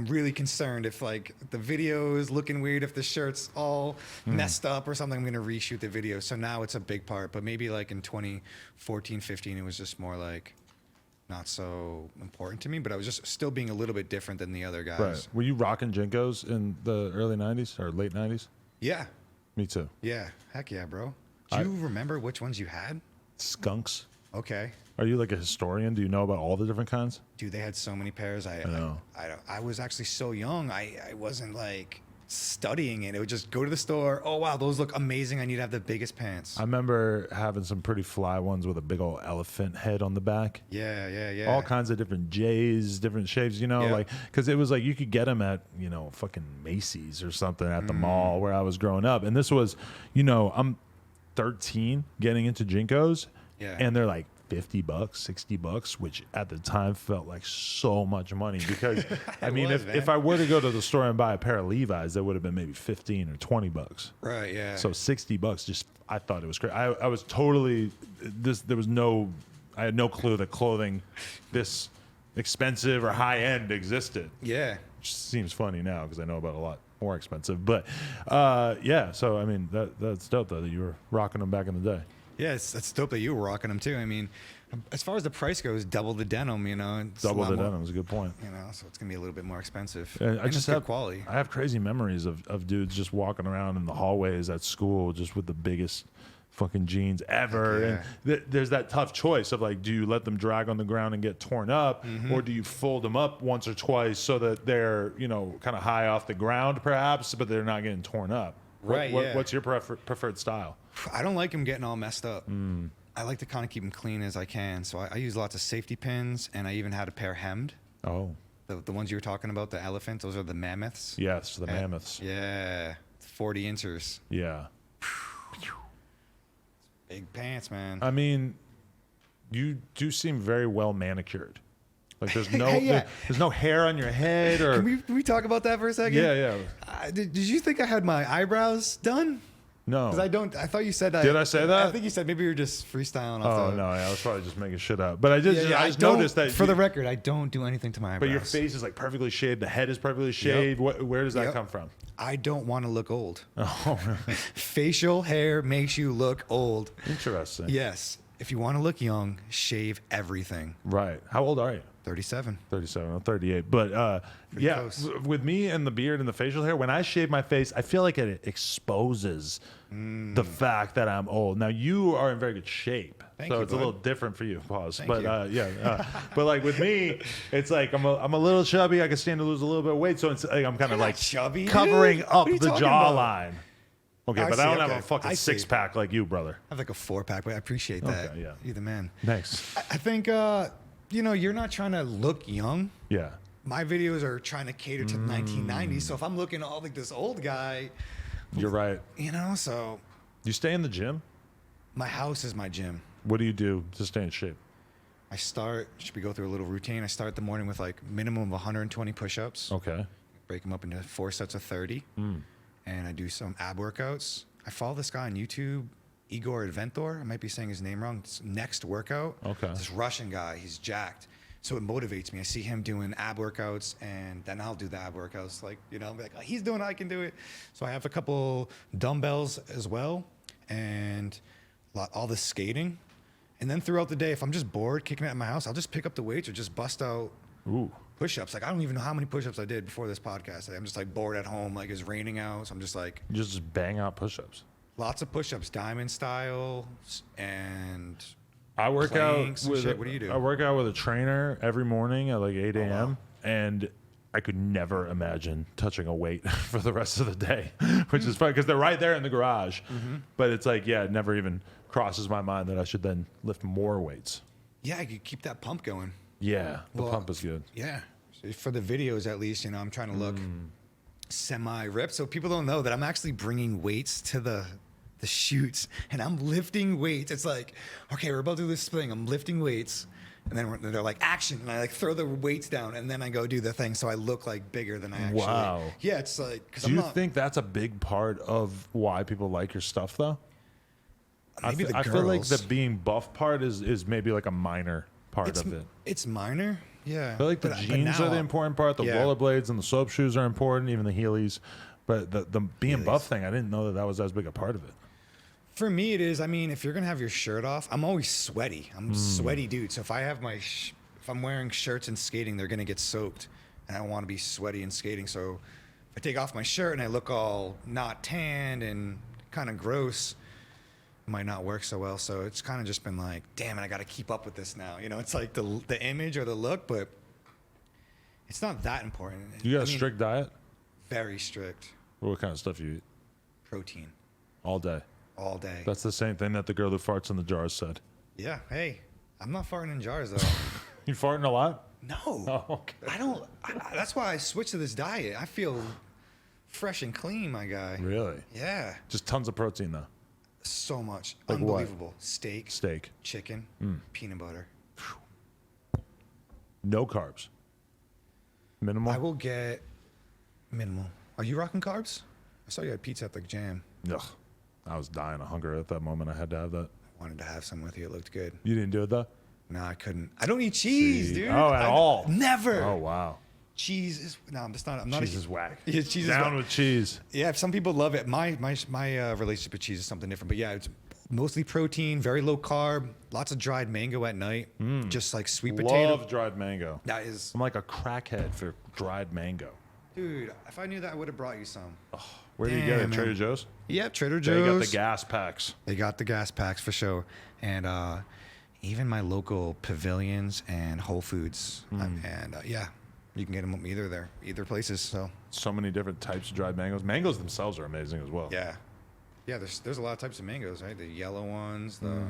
really concerned if like the video is looking weird, if the shirt's all messed up or something, I'm going to reshoot the video. So now it's a big part, but maybe like in 2014, 15, it was just more like not so important to me, but I was just still being a little bit different than the other guys. Right. Were you rocking Jinkos in the early 90s or late 90s? Yeah. Me too. Yeah. Heck yeah, bro. Do you remember which ones you had? Skunks. Okay. Are you like a historian? Do you know about all the different kinds? Dude, they had so many pairs. I know. I was actually so young. I wasn't like studying it. It would just go to the store. Oh wow, those look amazing. I need to have the biggest pants. I remember having some pretty fly ones with a big old elephant head on the back. Yeah. All kinds of different J's, different shapes, you know, Yeah. like, because it was like you could get them at, you know, fucking Macy's or something at the mall where I was growing up. And this was, you know, I'm 13 getting into Jinkos, Yeah. and they're like $50, $60, which at the time felt like so much money because I mean, was, if I were to go to the store and buy a pair of Levi's, that would have been maybe 15 or 20 bucks. Right, yeah. So $60, just, I thought it was great. I was totally, I had no clue that clothing this expensive or high end existed. Yeah. Which seems funny now because I know about a lot more expensive. But yeah, so I mean, that's dope though that you were rocking them back in the day. Yeah, it's dope that you were rocking them too. I mean, As far as the price goes, double the denim, you know. It's a Double lot the more, denim is a good point. You know, so it's gonna be a little bit more expensive. And I it's just good have quality. I have crazy memories of dudes just walking around in the hallways at school just with the biggest fucking jeans ever. Yeah. And there's that tough choice of like, do you let them drag on the ground and get torn up, or do you fold them up once or twice so that they're, you know, kind of high off the ground perhaps, but they're not getting torn up? Right, yeah. What's your preferred style? I don't like them getting all messed up. I like to kind of keep them clean as I can. So I use lots of safety pins, and I even had a pair hemmed. Oh, The ones you were talking about, the elephant, those are the mammoths. yes, the mammoths. Yeah, 40 inches. Yeah. Big pants, man. I mean, you do seem very well manicured. Like there's no Yeah. there's no hair on your head or Can we talk about that for a second? yeah. Did you think I had my eyebrows done? No. Because I thought you said that. Did I say that? I think you said maybe you were just freestyling off Oh the. no, yeah, I was probably just making shit up. But I did. I just don't- noticed that. For the record, I don't do anything to my eyebrows. but your face is like perfectly shaved. The head is perfectly shaved. Where does that Yep. come from? I don't want to look old. Oh, Facial hair makes you look old. interesting. Yes. If you want to look young, shave everything. Right. How old are you? 37. 37. I'm 38. But yeah, close. with me and the beard and the facial hair, when I shave my face, I feel like it exposes the fact that I'm old. Now you are in very good shape, Thank so you, it's a bud. little different for you. Pause. Thank but you. but like with me, it's like I'm a little chubby. I can stand to lose a little bit of weight, so it's like I'm kind of You're like not chubby, covering dude. up What are you the talking about? jawline. Okay, I but see, I don't have okay. a fucking I see. 6-pack like you, brother. I have like a 4-pack, but I appreciate that. Okay, yeah. You're the man. Thanks. I think, you know, you're not trying to look young. Yeah. My videos are trying to cater to the 1990s. So if I'm looking all like this old guy, You're right. you know, so You stay in the gym? my house is my gym. What do you do to stay in shape? Should we go through a little routine? I start the morning with like minimum of 120 push-ups. Okay. Break them up into 4 sets of 30. And I do some ab workouts. I follow this guy on YouTube, Igor Adventor. I might be saying his name wrong. It's Next Workout. Okay. This Russian guy. He's jacked. So it motivates me. I see him doing ab workouts, and then I'll do the ab workouts. Like, you know, I'm like, oh, he's doing it, I can do it. So I have a couple dumbbells as well, and all the skating. And then throughout the day, if I'm just bored kicking it at my house, I'll just pick up the weights or just bust out Ooh. push-ups. Like, I don't even know how many push-ups I did before this podcast. I'm just like bored at home. Like, it's raining out, so I'm just like, You just bang out push-ups. lots of push-ups, diamond style, and I work out planks and with shit. What do you do? I work out with a trainer every morning at like 8 a.m. wow. and I could never imagine touching a weight for the rest of the day, which is fun because they're right there in the garage. But it's like, yeah, it never even crosses my mind that I should then lift more weights. yeah, you keep that pump going. Yeah, the Well, pump is good. Yeah, so for the videos at least, you know, I'm trying to look semi-ripped, so people don't know that I'm actually bringing weights to the shoots, and I'm lifting weights. It's like, okay, we're about to do this thing. I'm lifting weights, and then they're like, action, and I like throw the weights down, and then I go do the thing, so I look like bigger than I actually. Wow. Yeah, it's like, because Do I'm you not. think that's a big part of why people like your stuff, though? Maybe the I feel like girls. the being buff part is maybe like a minor part of it. It's minor, yeah. I feel like the But jeans are now- the important part. The yeah. rollerblades and the soap shoes are important, even the Heelys. But the being Heelys. buff thing, I didn't know that was as big a part of it. For me, it is. I mean, if you're gonna have your shirt off, I'm always sweaty. I'm a sweaty dude. So if I have if I'm wearing shirts and skating, they're gonna get soaked, and I don't want to be sweaty and skating. So if I take off my shirt and I look all not tanned and kind of gross, it might not work so well. So it's kind of just been like, damn it, I got to keep up with this now. You know, it's like the image or the look, but it's not that important. You got I a mean, strict diet? very strict What kind of stuff you eat protein all day? all day. That's the same thing that the girl who farts in the jars said. Yeah. Hey, I'm not farting in jars though. You farting a lot? No. Oh, okay. I don't. That's why I switched to this diet. I feel fresh and clean, my guy. Really? Yeah. Just tons of protein, though. So much. Like what? Unbelievable. Steak, Steak. chicken, peanut butter. No carbs. Minimal? I will get minimal. Are you rocking carbs? I saw you had pizza at the jam. Ugh. I was dying of hunger at that moment. I had to have that. Wanted to have some with you. It looked good. You didn't do it, though? No, I couldn't. I don't eat cheese, See. dude. Oh, at all? Never. Oh, wow. cheese is no. I'm just not. I'm not. Cheese is whack. Yeah, cheese is Down whack. with cheese. Yeah, some people love it. My relationship with cheese is something different. But yeah, it's mostly protein, very low carb, lots of dried mango at night, just like sweet potato. Love dried mango. That is, I'm like a crackhead for dried mango. dude. If I knew that, I would have brought you some. Where do you get it? Damn, Trader man. Joe's? Yep, Trader They Joe's. got the gas packs. They got the gas packs for sure, and even my local pavilions and Whole Foods, and yeah, you can get them either places. So So many different types of dried mangoes. Mangoes themselves are amazing as well. yeah, there's a lot of types of mangoes, right? The yellow ones, the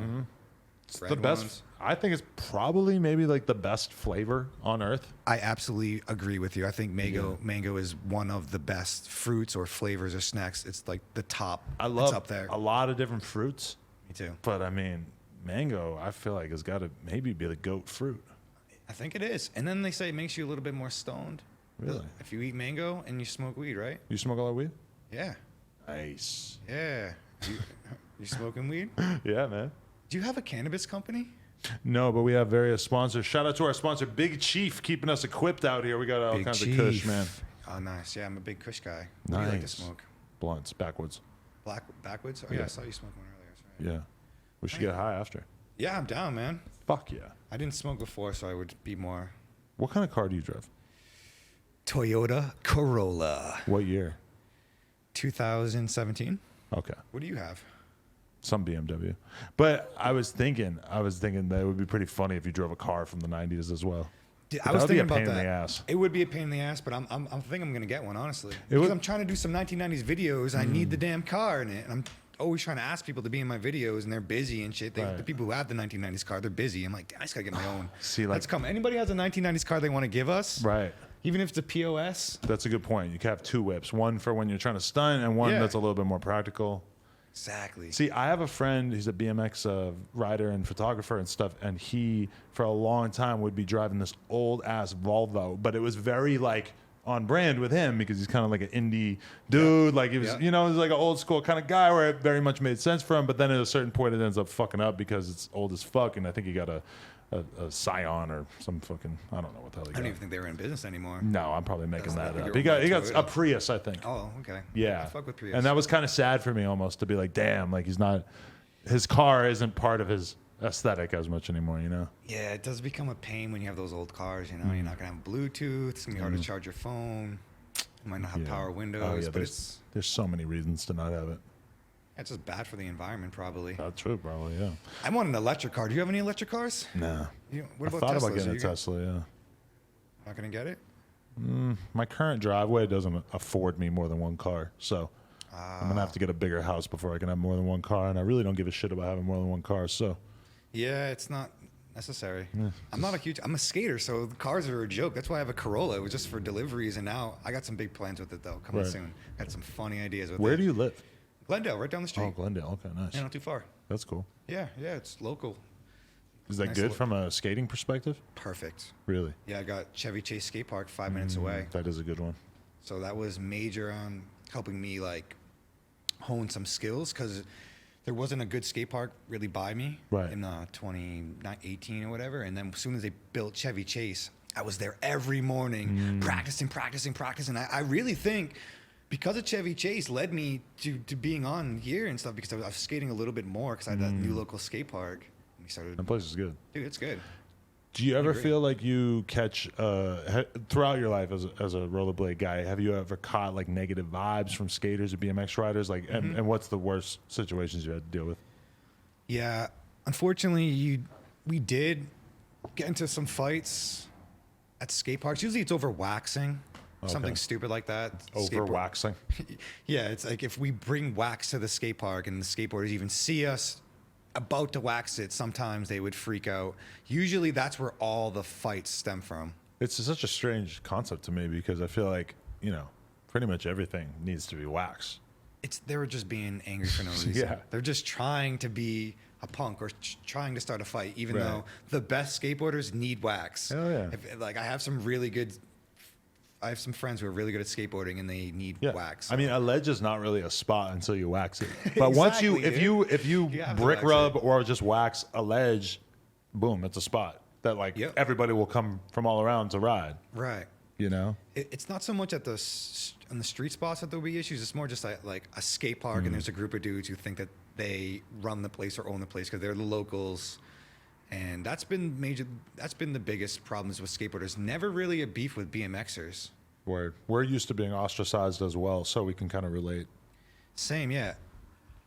It's red the best. ones. I think it's probably maybe like the best flavor on earth. I absolutely agree with you. I think mango is one of the best fruits or flavors or snacks. It's like the top. I love it's up there. a lot of different fruits, Me too. but I mean, mango, I feel like has got to maybe be the goat fruit. I think it is. And then they say it makes you a little bit more stoned. Really? If you eat mango and you smoke weed, right? You smoke a lot of weed? Yeah. Nice. Yeah. You smoking weed? Yeah, man. Do you have a cannabis company? No, but we have various sponsors. Shout out to our sponsor, Big Chief, keeping us equipped out here. We got all Big kinds Chief. of kush, man. Oh, nice. Yeah, I'm a big Kush guy. What do you like to Nice. smoke? Blunts, backwards. Backwoods? Oh, yeah. Yeah. I saw you smoke one earlier. That's right. Yeah. We should get high after. Yeah, I'm down, man. Fuck yeah. I didn't smoke before, so I would be more What kind of car do you drive? Toyota Corolla. What year? 2017. Okay. What do you have? Some BMW. But I was thinking that it would be pretty funny if you drove a car from the 90s as well. Dude, But I was that would be thinking a pain about in that. the ass. It would be a pain in the ass, but I'm thinking I'm gonna get one honestly. It would- Because I'm trying to do some 1990s videos. I need the damn car in it, and I'm always trying to ask people to be in my videos, and they're busy and shit. Right. The people who have the 1990s car, they're busy. I'm like, I just gotta get my own. See, like- Let's come. Anybody has a 1990s car they want to give us? Right. Even if it's a POS. That's a good point. You can have two whips, one for when you're trying to stunt and one Yeah. that's a little bit more practical. Exactly. See, I have a friend, he's a BMX rider and photographer and stuff, and he, for a long time, would be driving this old-ass Volvo, but it was very, like, on brand with him because he's kind of like an indie dude. Like, he was, Yeah. you know, he's like an old-school kind of guy where it very much made sense for him, but then at a certain point, it ends up fucking up because it's old as fuck, and I think he got a Scion or some fucking, I don't know what the hell he I got. don't even think they were in business anymore. No, I'm probably making That's that like up. your He got Toyota. a Prius, I think. Oh, okay. Yeah. I fuck with Prius. And that was kind of sad for me almost to be like, damn, like he's not, his car isn't part of his aesthetic as much anymore, you know? Yeah, it does become a pain when you have those old cars. You know, you're not gonna have Bluetooth. It's gonna be hard to charge your phone. You might not have Yeah. power windows, Oh, yeah, but there's so many reasons to not have it. it's just bad for the environment, probably. That's true, probably, yeah. I want an electric car. Do you have any electric cars? Nah. What I about thought Teslas? about getting Are a you Tesla, yeah. Not gonna get it? My current driveway doesn't afford me more than one car, so I'm gonna have to get a bigger house before I can have more than one car, and I really don't give a shit about having more than one car, so. Yeah, it's not necessary. I'm a skater, so the cars are a joke. That's why I have a Corolla. It was just for deliveries, and now I got some big plans with it though. Coming Right. soon. Got some funny ideas with it. Where do you live? Glendale, right down the street. Oh, Glendale, okay, nice. Yeah, not too far. That's cool. Yeah, it's local. Is that Nice good little- from a skating perspective? Perfect. Really? Yeah, I got Chevy Chase Skate Park 5 minutes away. That is a good one. So that was major on helping me like hone some skills because there wasn't a good skate park really by me Right. in 2018 or whatever. And then as soon as they built Chevy Chase, I was there every morning practicing. I really think because of Chevy Chase led me to being on here and stuff because I was skating a little bit more because I had that new local skate park. And we started, That place is good. dude, it's good. Do you ever agree. feel like you catch throughout your life as a rollerblade guy? Have you ever caught like negative vibes from skaters or BMX riders? Like, and what's the worst situations you had to deal with? Yeah, unfortunately, we did get into some fights at skate parks. Usually, it's over waxing, something stupid like that. Over waxing. Yeah, it's like if we bring wax to the skate park and the skateboarders even see us about to wax it, sometimes they would freak out. Usually, that's where all the fights stem from. It's such a strange concept to me because I feel like, you know, pretty much everything needs to be waxed. They were just being angry for no reason. Yeah. They're just trying to be a punk or trying to start a fight, even Right. though the best skateboarders need wax. Hell yeah. Like I have some friends who are really good at skateboarding and they need Yeah. wax. I mean, a ledge is not really a spot until you wax it. But once you, Exactly, if you You have to brick wax rub it. or just wax a ledge, boom, it's a spot that like Yep. everybody will come from all around to ride. Right. You know? It's not so much at on the street spots that there'll be issues. It's more just like a skate park, and there's a group of dudes who think that they run the place or own the place because they're the locals. And that's been major. That's been the biggest problems with skateboarders. Never really a beef with BMXers. Word. We're used to being ostracized as well, so we can kind of relate. Same, yeah.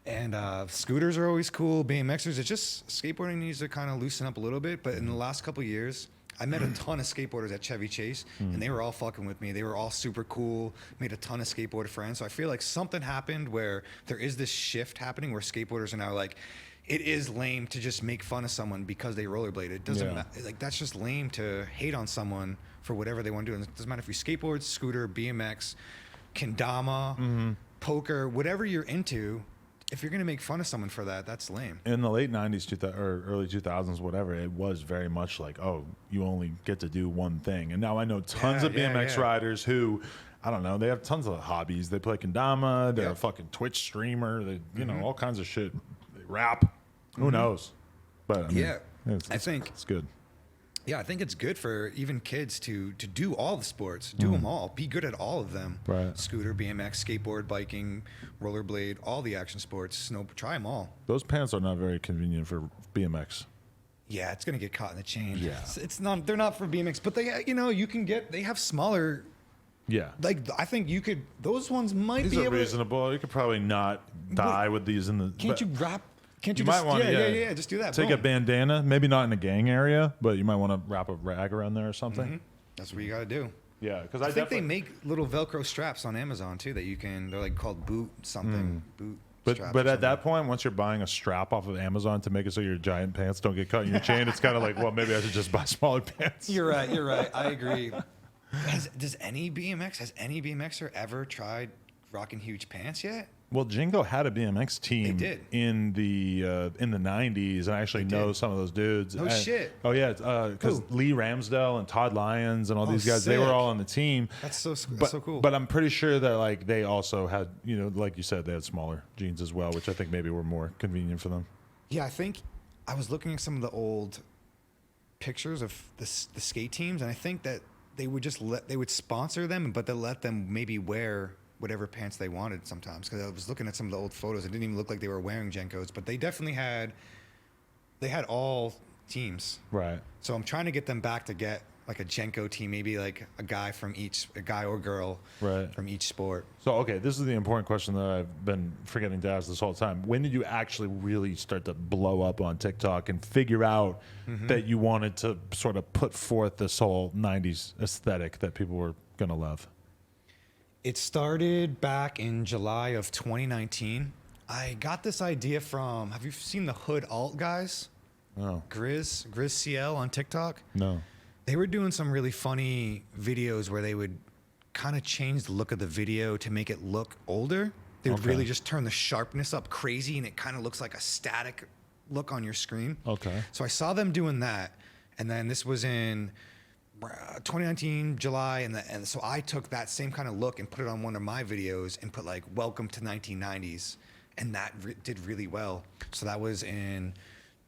And scooters are always cool. BMXers, it's just skateboarding needs to kind of loosen up a little bit. But in the last couple of years, I met a ton of skateboarders at Chevy Chase, and they were all fucking with me. They were all super cool, made a ton of skateboard friends. So I feel like something happened where there is this shift happening where skateboarders are now like, it is lame to just make fun of someone because they rollerblade. It doesn't matter. Like, that's just lame to hate on someone for whatever they want to do. And it doesn't matter if you skateboard, scooter, BMX, kendama, poker, whatever you're into. If you're going to make fun of someone for that, that's lame. In the late 90s or early 2000s, whatever, it was very much like, oh, you only get to do one thing. And now I know tons of BMX riders who, I don't know, they have tons of hobbies. They play kendama, they're a fucking Twitch streamer, they, you know, all kinds of shit. They rap. Who knows? But I mean, I think it's good. Yeah, I think it's good for even kids to do all the sports, do them all, be good at all of them. Right. Scooter, BMX, skateboard, biking, rollerblade, all the action sports. Try them all. Those pants are not very convenient for BMX. Yeah, it's gonna get caught in the chain. Yeah. It's not. They're not for BMX, but they, you know, you can get. They have smaller. Yeah. Like, I think you could. Those ones might These be are able. reasonable. You could probably not die with these in the. Can't you wrap? Can't you, You just? might want to, yeah. Just do that. Take a Boom. bandana, maybe not in a gang area, but you might want to wrap a rag around there or something. That's what you got to do. Yeah, because I think they make little Velcro straps on Amazon too that you can. They're like called boot something. Boot. straps But or at that something. point, once you're buying a strap off of Amazon to make it so your giant pants don't get cut in your chain, it's kind of like, well, maybe I should just buy smaller pants. You're right. You're right. I agree. Has any BMXer ever tried rocking huge pants yet? Well, Jingo had a BMX team They did. in the 90s, and I actually know some of those dudes. No shit. Oh yeah, because Lee Ramsdell and Todd Lyons and all these guys, they were sick. all on the team. That's so cool. But I'm pretty sure that like they also had, you know, like you said, they had smaller jeans as well, which I think maybe were more convenient for them. Yeah, I think I was looking at some of the old pictures of the skate teams, and I think that they would just they would sponsor them, but they let them maybe wear whatever pants they wanted sometimes. Because I was looking at some of the old photos, it didn't even look like they were wearing Jenkos, but they definitely had all teams. Right. So I'm trying to get them back to get like a Jenko team, maybe like a guy or girl from each sport. So, okay, this is the important question that I've been forgetting to ask this whole time. When did you actually really start to blow up on TikTok and figure out that you wanted to sort of put forth this whole 90s aesthetic that people were going to love? It started back in July of 2019. I got this idea from, have you seen the Hood Alt guys? No. Grizz CL on TikTok? No. They were doing some really funny videos where they would kind of change the look of the video to make it look older. They would really just turn the sharpness up crazy, and it kind of looks like a static look on your screen. Okay. So I saw them doing that, and then this was in 2019 July, and so I took that same kind of look and put it on one of my videos and put like "Welcome to 1990s," and that did really well. So that was in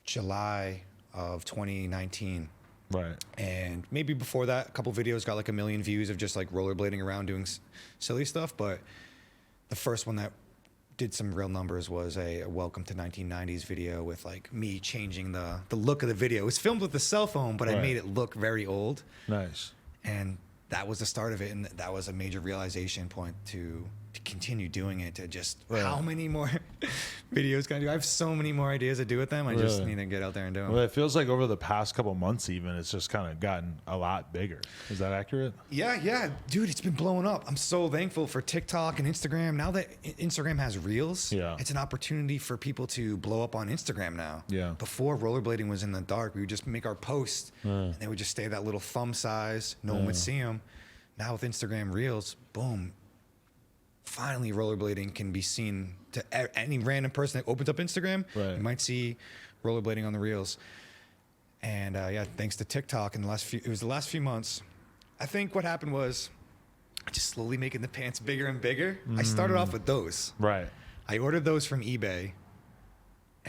July of 2019. Right. And maybe before that, a couple videos got like 1 million views of just like rollerblading around doing silly stuff. But the first one that did some real numbers was a Welcome to 1990s video with like me changing the look of the video. It was filmed with a cell phone, but I made it look very old. Nice. And that was the start of it. And that was a major realization point to continue doing it, to just how many more videos can I do? I have so many more ideas to do with them. I just need to get out there and do them. Well, it feels like over the past couple months even, it's just kind of gotten a lot bigger. Is that accurate? Yeah. Dude, it's been blowing up. I'm so thankful for TikTok and Instagram. Now that Instagram has Reels, it's an opportunity for people to blow up on Instagram now. Yeah. Before, rollerblading was in the dark. We would just make our posts, and they would just stay that little thumb size. No one would see them. Now with Instagram Reels, boom. Finally, rollerblading can be seen to any random person that opens up Instagram. Right. You might see rollerblading on the Reels. And thanks to TikTok in the last few months, I think what happened was just slowly making the pants bigger and bigger. I started off with those. Right. I ordered those from eBay,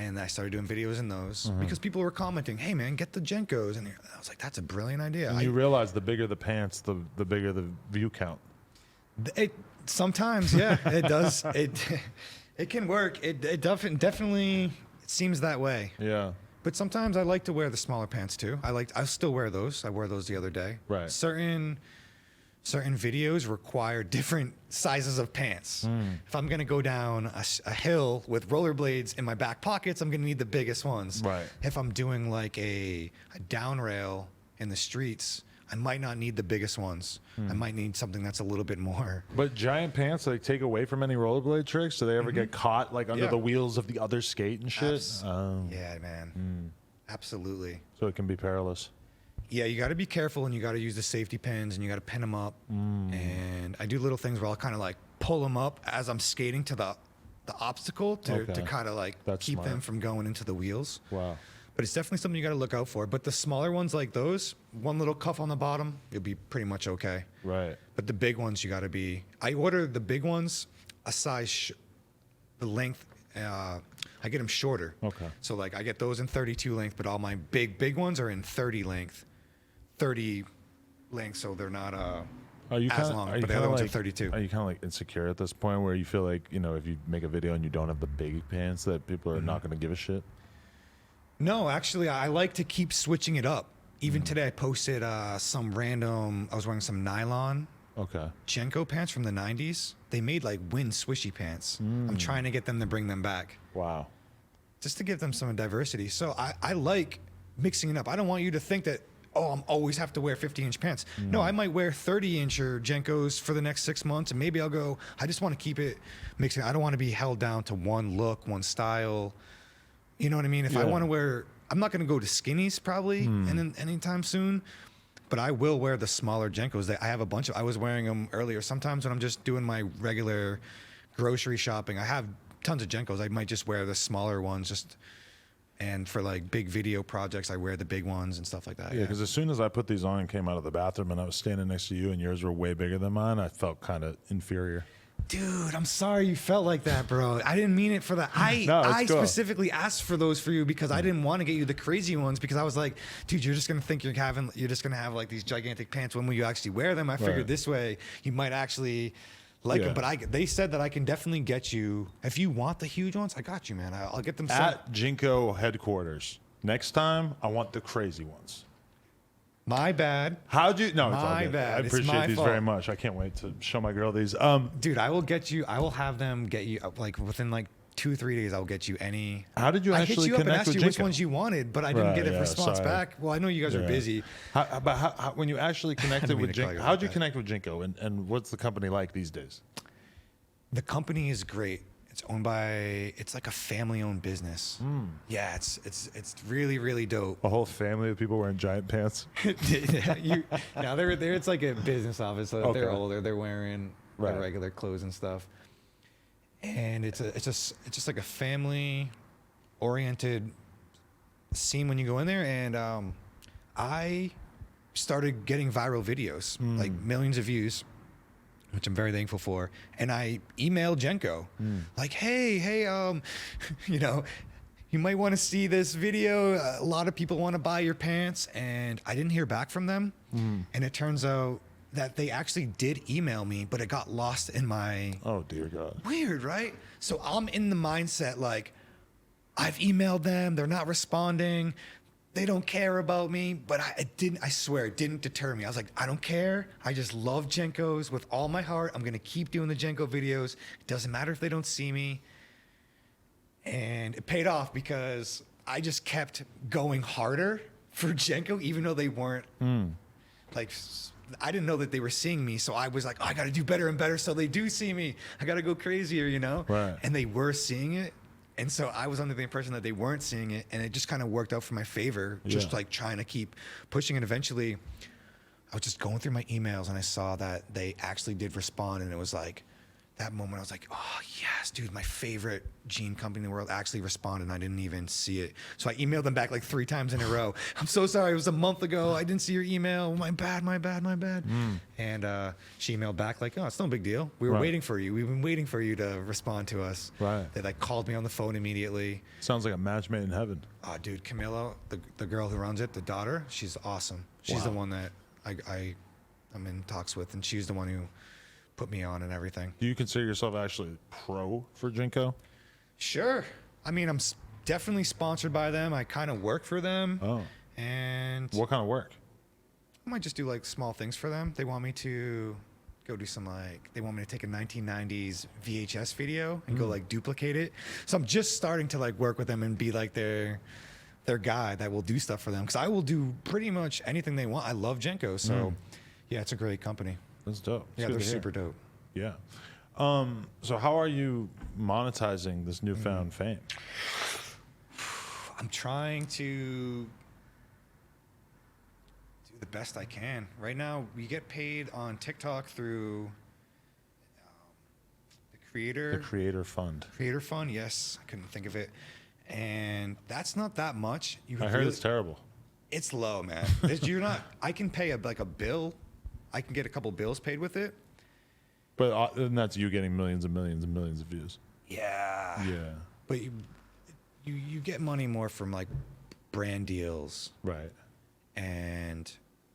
And I started doing videos in those because people were commenting, "Hey man, get the Jenkos." And I was like, "That's a brilliant idea." And you realize the bigger the pants, the bigger the view count. It sometimes, yeah, it does. It can work. It definitely seems that way. Yeah. But sometimes I like to wear the smaller pants too. I still wear those. I wore those the other day. Right. Certain videos require different sizes of pants. If I'm gonna go down a hill with rollerblades in my back pockets, I'm gonna need the biggest ones. Right. If I'm doing like a down rail in the streets, I might not need the biggest ones. I might need something that's a little bit more. But giant pants like take away from any rollerblade tricks? Do they ever get caught like under Yeah. the wheels of the other skate and shit? Yeah, man. Absolutely. So it can be perilous. Yeah, you got to be careful, and you got to use the safety pins, and you got to pin them up. And I do little things where I'll kind of like pull them up as I'm skating to the obstacle to Okay. kind of like That's keep smart. them from going into the wheels. Wow. But it's definitely something you got to look out for. But the smaller ones like those, one little cuff on the bottom, you'll be pretty much okay. Right. But the big ones, you got to be. I order the big ones a size, the length. I get them shorter. Okay. So like I get those in 32 length, but all my big ones are in 30 length. 30 length, so they're not Are you as kinda, long. are you But the kinda other ones are like, 32. Are you kind of like insecure at this point where you feel like, you know, if you make a video and you don't have the big pants that people are not going to give a shit? No, actually, I like to keep switching it up. Even today, I posted some random. I was wearing some nylon Okay. Jenko pants from the 90s. They made like wind swishy pants. I'm trying to get them to bring them back, Wow. just to give them some diversity. So I like mixing it up. I don't want you to think that, oh, I'm always have to wear 50-inch pants. No, I might wear 30-incher Jenkos for the next 6 months, and maybe I'll go. I just want to keep it mixing. I don't want to be held down to one look, one style. You know what I mean? If I Yeah. want to wear, I'm not going to go to skinnies probably anytime soon, but I will wear the smaller Jenkos. I have a bunch of. I was wearing them earlier. Sometimes when I'm just doing my regular grocery shopping, I have tons of Jenkos. I might just wear the smaller ones just. And for like big video projects, I wear the big ones and stuff like that. Yeah, because as soon as I put these on and came out of the bathroom and I was standing next to you and yours were way bigger than mine, I felt kind of inferior. Dude, I'm sorry you felt like that, bro. I didn't mean it for that. No, I it's cool. specifically asked for those for you because I didn't want to get you the crazy ones because I was like, dude, you're just gonna think you're just gonna have like these gigantic pants. When will you actually wear them? I figured Right. this way you might actually like them. But they said that I can definitely get you if you want the huge ones. I got you, man. I'll get them sent. At Jinko headquarters. Next time, I want the crazy ones. My bad. How'd you? No, it's all My good. bad. I It's appreciate my these fault. very much. I can't wait to show my girl these. Dude, I will get you. I will have them get you like within like 2-3 days. I'll get you any. How did you I hit actually you up and connect asked with you which Jinko? ones you wanted, but I didn't Right, get a yeah, response sorry. back. Well, I know you guys are Yeah. busy. But when you actually connected mean with to call Jinko, you how'd like you that. connect with Jinko, and what's the company like these days? The company is great. It's owned by. It's like a family-owned business. Yeah, it's really really dope. A whole family of people wearing giant pants. Now they're there. It's like a business office. So they're Okay. older. They're wearing Right. their regular clothes and stuff. And it's just like a family-oriented scene when you go in there. And I started getting viral videos, like millions of views, which I'm very thankful for. And I emailed Jenko, like, hey, you know, you might want to see this video. A lot of people want to buy your pants. And I didn't hear back from them. And it turns out that they actually did email me, but it got lost in my... Oh dear God. Weird, right? So I'm in the mindset like, I've emailed them. They're not responding. They don't care about me. But I swear, it didn't deter me. I was like, I don't care. I just love Jenkos with all my heart. I'm going to keep doing the Jenko videos. It doesn't matter if they don't see me. And it paid off because I just kept going harder for Jenko, even though they weren't like, I didn't know that they were seeing me. So I was like, oh, I got to do better and better so they do see me. I got to go crazier, you know? Right. And they were seeing it. And so I was under the impression that they weren't seeing it. And it just kind of worked out for my favor, just Yeah. like trying to keep pushing. And eventually I was just going through my emails and I saw that they actually did respond. And it was like, that moment, I was like, oh, yes, dude, my favorite jean company in the world actually responded, and I didn't even see it. So I emailed them back like 3 times in a row. I'm so sorry. It was a month ago. I didn't see your email. My bad. And she emailed back like, oh, it's no big deal. We were waiting for you. We've been waiting for you to respond to us. Right. They like called me on the phone immediately. Sounds like a match made in heaven. Oh, dude, Camilo, the girl who runs it, the daughter, she's awesome. She's the one that I'm in talks with, and she's the one who put me on and everything. Do you consider yourself actually pro for Jinko? Sure. I mean, I'm definitely sponsored by them. I kind of work for them. Oh. And What kind of work? I might just do like small things for them. They want me to go do some they want me to take a 1990s VHS video and go like duplicate it. So I'm just starting to like work with them and be like their guy that will do stuff for them. Because I will do pretty much anything they want. I love Jenko. So yeah, it's a great company. That's dope. Yeah, they're super dope. Yeah. So how are you monetizing this newfound fame? I'm trying to do the best I can. Right now, we get paid on TikTok through the Creator Fund. Creator Fund. Yes, I couldn't think of it, and that's not that much. I heard it's terrible. It's low, man. You're not. I can pay a bill. I can get a couple bills paid with it. But and that's you getting millions and millions and millions of views. Yeah. Yeah. But you get money more from like brand deals. Right. And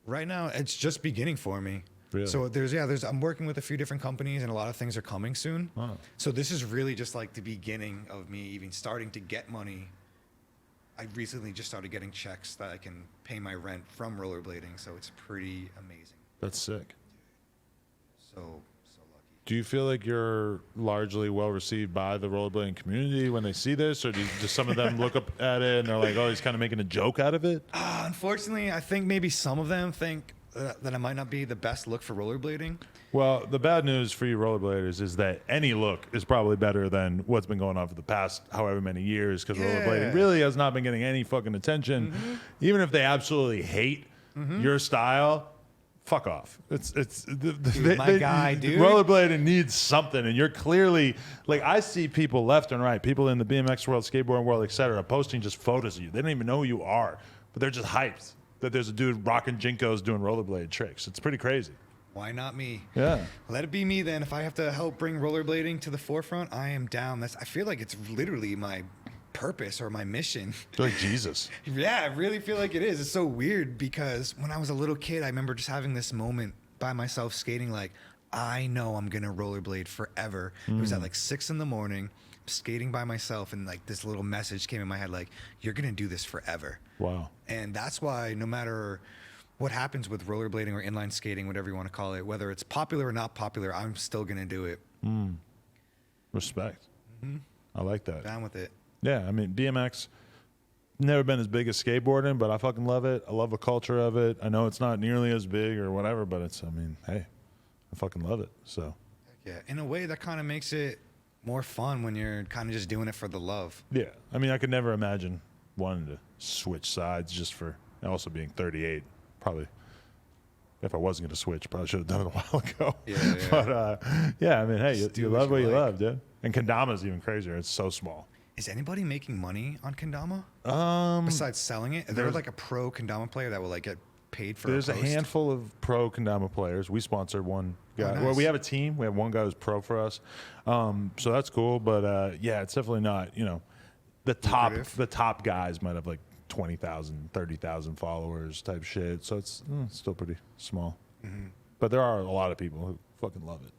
right now it's just beginning for me. Really? So I'm working with a few different companies, and a lot of things are coming soon. Oh. So this is really just like the beginning of me even starting to get money. I recently just started getting checks that I can pay my rent from rollerblading, so it's pretty amazing. That's sick. So lucky. Do you feel like you're largely well received by the rollerblading community when they see this, or do some of them look up at it and they're like, "Oh, he's kind of making a joke out of it"? Unfortunately, I think maybe some of them think that I might not be the best look for rollerblading. Well, the bad news for you rollerbladers is that any look is probably better than what's been going on for the past however many years, because rollerblading really has not been getting any fucking attention. Even if they absolutely hate your style, fuck off. Dude, my guy, dude. Rollerblading needs something, and you're clearly like, I see people left and right, people in the BMX world, skateboarding world, etc., posting just photos of you. They don't even know who you are, but they're just hyped that there's a dude rocking Jinkos doing rollerblade tricks. It's pretty crazy. Why not me? Yeah. Let it be me then. If I have to help bring rollerblading to the forefront, I am down. I feel like it's literally my purpose or my mission. You're like Jesus. Yeah, I really feel like it is. It's so weird because when I was a little kid, I remember just having this moment by myself skating like, I know I'm going to rollerblade forever. It was at like 6 a.m, skating by myself, and like this little message came in my head like, you're going to do this forever. Wow. And that's why no matter what happens with rollerblading or inline skating, whatever you want to call it, whether it's popular or not popular, I'm still going to do it. Respect. I like that. Down with it. Yeah, I mean, BMX, never been as big as skateboarding, but I fucking love it. I love the culture of it. I know it's not nearly as big or whatever, but it's, I mean, hey, I fucking love it. So. Yeah, in a way that kind of makes it more fun when you're kind of just doing it for the love. Yeah, I mean, I could never imagine wanting to switch sides just for also being 38. Probably, if I wasn't going to switch, probably should have done it a while ago. Yeah. But yeah, I mean, hey, you love what you like. love, dude. And Kendama's even crazier. It's so small. Is anybody making money on kendama? Besides selling it? Is there like a pro kendama player that will like get paid for There's a a post? handful of pro kendama players. We sponsor one guy. nice. Well, we have a team. We have one guy who's pro for us. So that's cool. But yeah, it's definitely not, the top guys might have like 20,000, 30,000 followers type shit. So it's still pretty small. But there are a lot of people who fucking love it.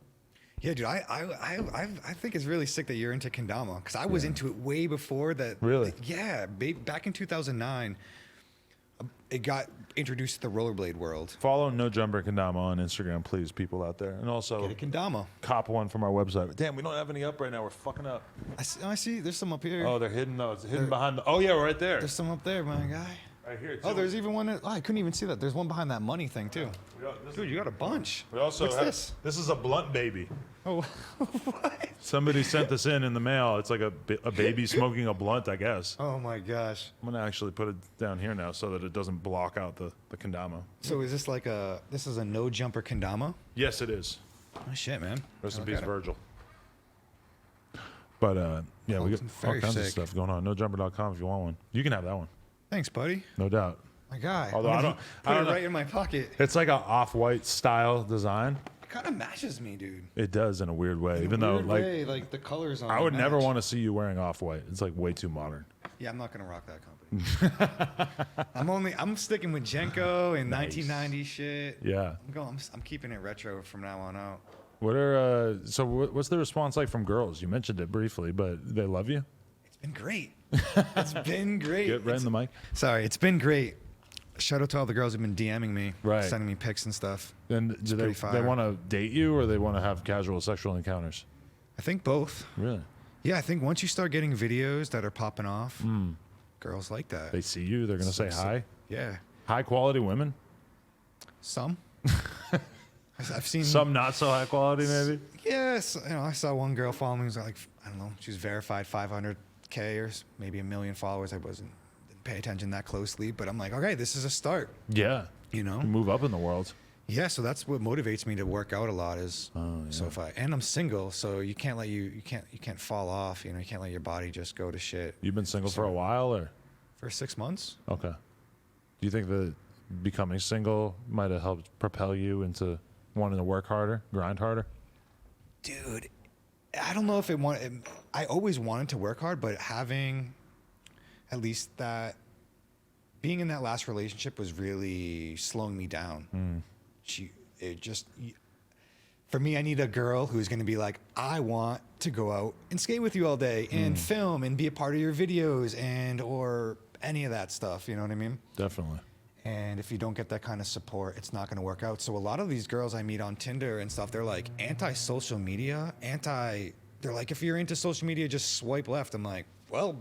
Yeah, dude, I think it's really sick that you're into kendama because I was into it way before that. Really? Yeah, back in 2009, it got introduced to the rollerblade world. Follow No Jumper Kendama on Instagram, please, people out there. And also, Get a kendama. cop one from our website. Damn, we don't have any up right now. We're fucking up. I see. There's some up here. Oh, they're hidden. No, it's hidden behind the. Oh, yeah, right there. There's some up there, my guy. Right here, too. Oh, there's even one. I couldn't even see that. There's one behind that money thing too. Dude, you got a bunch. We also What's have, this? is a blunt baby. Oh, what? Somebody sent this in the mail. It's like a baby smoking a blunt, I guess. Oh my gosh. I'm gonna actually put it down here now so that it doesn't block out the kendama. So is this like this is a no jumper kendama? Yes, it is. Oh shit, man. Rest in Look peace, at it. Virgil. But yeah, we got all Very kinds of sick. stuff going on. NoJumper.com if you want one. You can have that one, Thanks, buddy. no doubt. My guy. Although I'm I gonna don't- put I don't it know. right in my pocket. It's like a off-white style design. It kind of matches me, dude. It does in a weird way, In a even though weird like way, like the colors on I it would never match. want to see you wearing off-white. It's like way too modern. Yeah, I'm not gonna rock that company. I'm sticking with Jenko and Nice. 1990 shit. Yeah. I'm keeping it retro from now on out. What are what's the response like from girls? You mentioned it briefly, but they love you. It's been great. It's been great. Get right in the mic. Sorry, it's been great. Shout out to all the girls who've been DMing me, Right. sending me pics and stuff. And do pretty they fire. want to date you or they want to have casual sexual encounters? I think both. Really? Yeah, I think once you start getting videos that are popping off, girls like that. They see you, they're gonna say hi. Yeah, High quality women. some. I've seen Some not so high quality, maybe. Yes, I saw one girl following me. It was like, I don't know, she was verified 500K or maybe 1 million followers. Didn't pay attention that closely, but I'm like, okay, this is a start. Yeah. You know? You move up in the world. Yeah, so that's what motivates me to work out a lot. Is so if I'm single, so you can't let you can't fall off. You know, you can't let your body just go to shit. You've been single for a while, or For 6 months. okay? Do you think that becoming single might have helped propel you into wanting to work harder, grind harder? Dude, I don't know if I always wanted to work hard, but having at least that, being in that last relationship was really slowing me down. For me, I need a girl who's going to be like, I want to go out and skate with you all day and film and be a part of your videos or any of that stuff. You know what I mean? Definitely. And if you don't get that kind of support, it's not going to work out. So a lot of these girls I meet on Tinder and stuff, they're like anti-social media, they're like, if you're into social media, just swipe left. I'm like, well,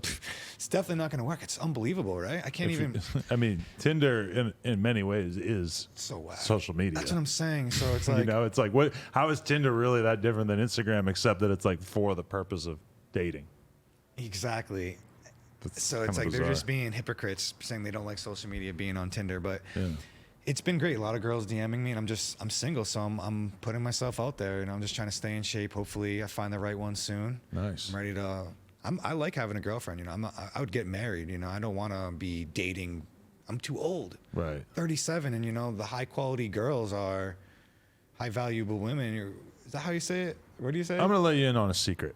it's definitely not going to work. It's unbelievable, right? I can't even. I mean, Tinder in many ways is So whack. social media. That's what I'm saying. So it's like, You know, it's like what? How is Tinder really that different than Instagram, except that it's like for the purpose of dating? exactly. That's So it's kinda like they're bizarre. just being hypocrites, saying they don't like social media, being on Tinder. But Yeah. it's been great. A lot of girls DMing me, and I'm single, so I'm putting myself out there, and I'm just trying to stay in shape. Hopefully, I find the right one soon. Nice. I'm ready to. I like having a girlfriend. You know, I would get married. You know, I don't want to be dating. I'm too old. Right. 37, and you know, the high quality girls are high valuable women. Is that how you say it? What do you say? I'm gonna let you in on a secret.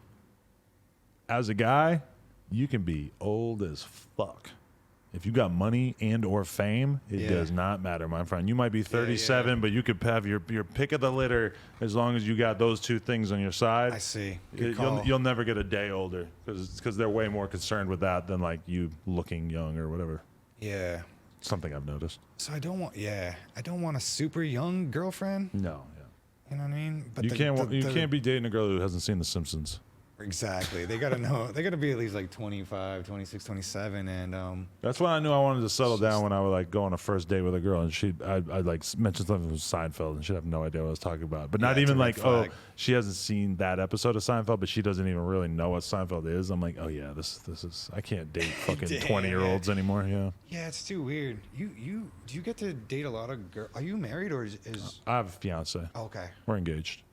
As a guy, you can be old as fuck. If you got money and or fame, it Yeah. does not matter, my friend. You might be 37, but you could have your pick of the litter as long as you got those two things on your side. I see. Good call. You'll never get a day older because they're way more concerned with that than like you looking young or whatever. Yeah. Something I've noticed. So I don't want a super young girlfriend. No, yeah. You know what I mean? But You can't be dating a girl who hasn't seen The Simpsons. Exactly. They got to know. They got to be at least like 25, 26, 27. And That's when I knew I wanted to settle down, when I would like go on a first date with a girl and I'd like mention something from Seinfeld and she'd have no idea what I was talking about. But Yeah, not it's a even red like, flag. she hasn't seen that episode of Seinfeld, but she doesn't even really know what Seinfeld is. I'm like, oh yeah, this is, I can't date fucking Damn, 20-year-olds anymore. Yeah. yeah, it's too weird. Do you get to date a lot of girls? Are you married or is I have a fiance. oh, okay. We're engaged.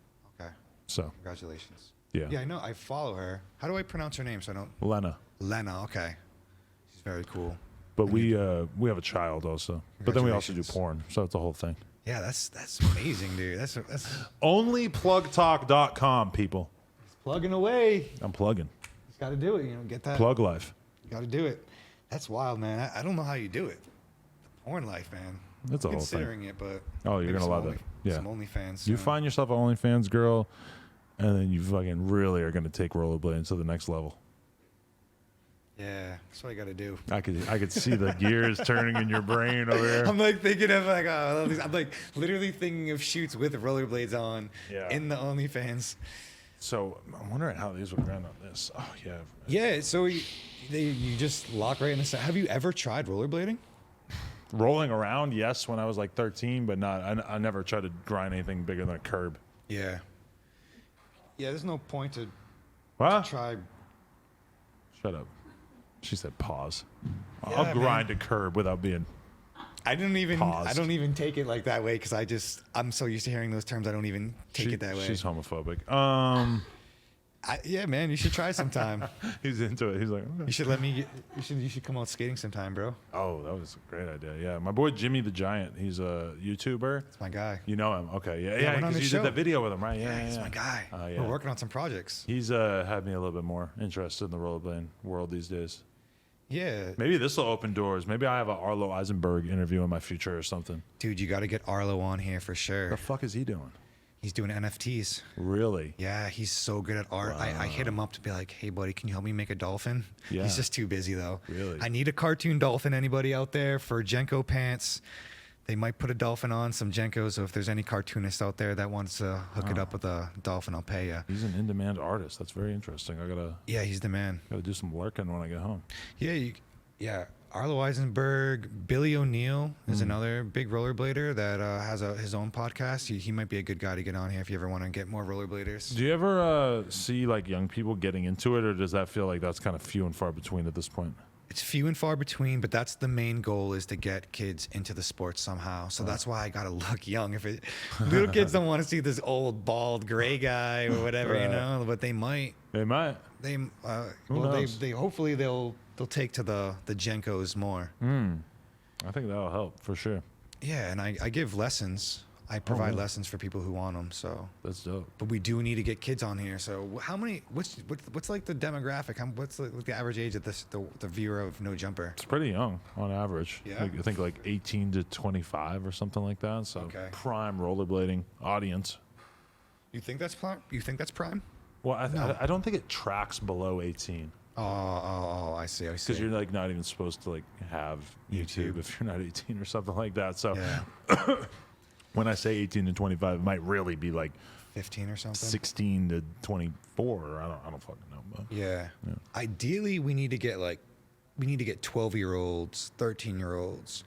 Okay. So Congratulations. yeah. Yeah, I know. I follow her. How do I pronounce her name so I don't? Lena. Lena. Okay. She's very cool. But we have a child also. But then we also do Congratulations. porn. So it's a whole thing. Yeah, that's amazing, dude. That's Onlyplugtalk.com, people. plugging away. I'm plugging. Just got to do it. You know, get that. Plug life. Got to do it. That's wild, man. I don't know how you do it. The porn life, man. It's a whole Considering it, but Oh, you're maybe gonna some love it. Yeah. Some OnlyFans. You soon. find yourself an OnlyFans girl, and then you fucking really are gonna take rollerblading to the next level. Yeah, that's what I got to do. I could see the gears turning in your brain over there. I'm like thinking of like I'm like literally thinking of shoots with rollerblades on Yeah. in the OnlyFans. So I'm wondering how these would run on this. Oh yeah. Yeah, so you just lock right in the center. Have you ever tried rollerblading? Rolling around, yes, when I was like 13, but not. I never tried to grind anything bigger than a curb. Yeah. Yeah, there's no point to What? try. Shut up. She said pause. Yeah, I'll man. grind a curb without being. I don't Paused. even take it like that way because I'm so used to hearing those terms. I don't even take it that way. She's homophobic. Yeah, man, you should try sometime. He's into it. He's like, You should let me. You should come out skating sometime, bro. oh, that was a great idea. Yeah, my boy Jimmy the Giant. He's a YouTuber. That's my guy. You know him? Okay, yeah, went yeah. on Because his you show. did that video with him, right? Yeah, He's yeah. my guy. Yeah. We're working on some projects. He's had me a little bit more interested in the rollerblading world these days. Yeah, Maybe this will open doors. Maybe I have an Arlo Eisenberg interview in my future or something. dude, you got to get Arlo on here for sure. The fuck is he doing? He's doing NFTs. Really? Yeah, he's so good at art. I hit him up to be like, hey, buddy, can you help me make a dolphin? Yeah. He's just too busy, though. Really? I need a cartoon dolphin. Anybody out there for Jenko pants? They might put a dolphin on some Jenkos. So if there's any cartoonist out there that wants to hook it up with a dolphin, I'll pay you. He's an in-demand artist. That's very interesting. I Yeah, he's the man. gotta do some working when I get home. Yeah. Arlo Eisenberg, Billy O'Neill is another big rollerblader that has his own podcast. He might be a good guy to get on here if you ever want to get more rollerbladers. Do you ever see like young people getting into it, or does that feel like that's kind of few and far between at this point? It's few and far between, but that's the main goal, is to get kids into the sport somehow. So that's why I gotta look young. Little kids don't want to see this old bald gray guy or whatever, Right. you know. But they might. They might. They Who knows? they hopefully they'll take to the Jenkos more. I think that'll help for sure. Yeah, and I give lessons. I provide really? lessons for people who want them. So, That's dope. but we do need to get kids on here. So, how many? What's like the demographic? What's the average age of the viewer of No Jumper? It's pretty young on average. Yeah? I think like 18 to 25 or something like that. So Okay. prime rollerblading audience. You think that's prime? You think that's prime? Well, No. I don't think it tracks below 18 Oh, I see. because you're like not even supposed to like have YouTube YouTube. if you're not 18 or something like that. So Yeah, when I say 18 to 25, it might really be like 15 or something. 16 to 24. I don't fucking know. But Yeah. Ideally, we need to get 12-year-olds, 13-year-olds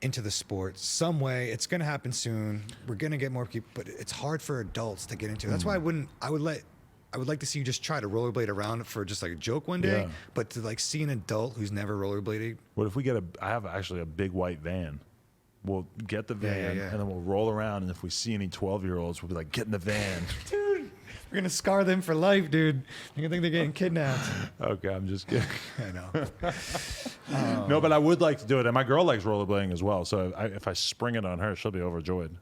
into the sport some way. It's going to happen soon. We're going to get more people, but it's hard for adults to get into. That's why I would like to see you just try to rollerblade around for just like a joke one day, Yeah. but to like see an adult who's never rollerbladed. what if we get I have actually a big white van. We'll get the van yeah. and then we'll roll around. And if we see any 12-year-olds, we'll be like, get in the van. Dude, we're going to scar them for life, dude. They're going to think they're getting kidnapped. Okay, I'm just kidding. I know. No, but I would like to do it. And my girl likes rollerblading as well. So if I spring it on her, she'll be overwhelmed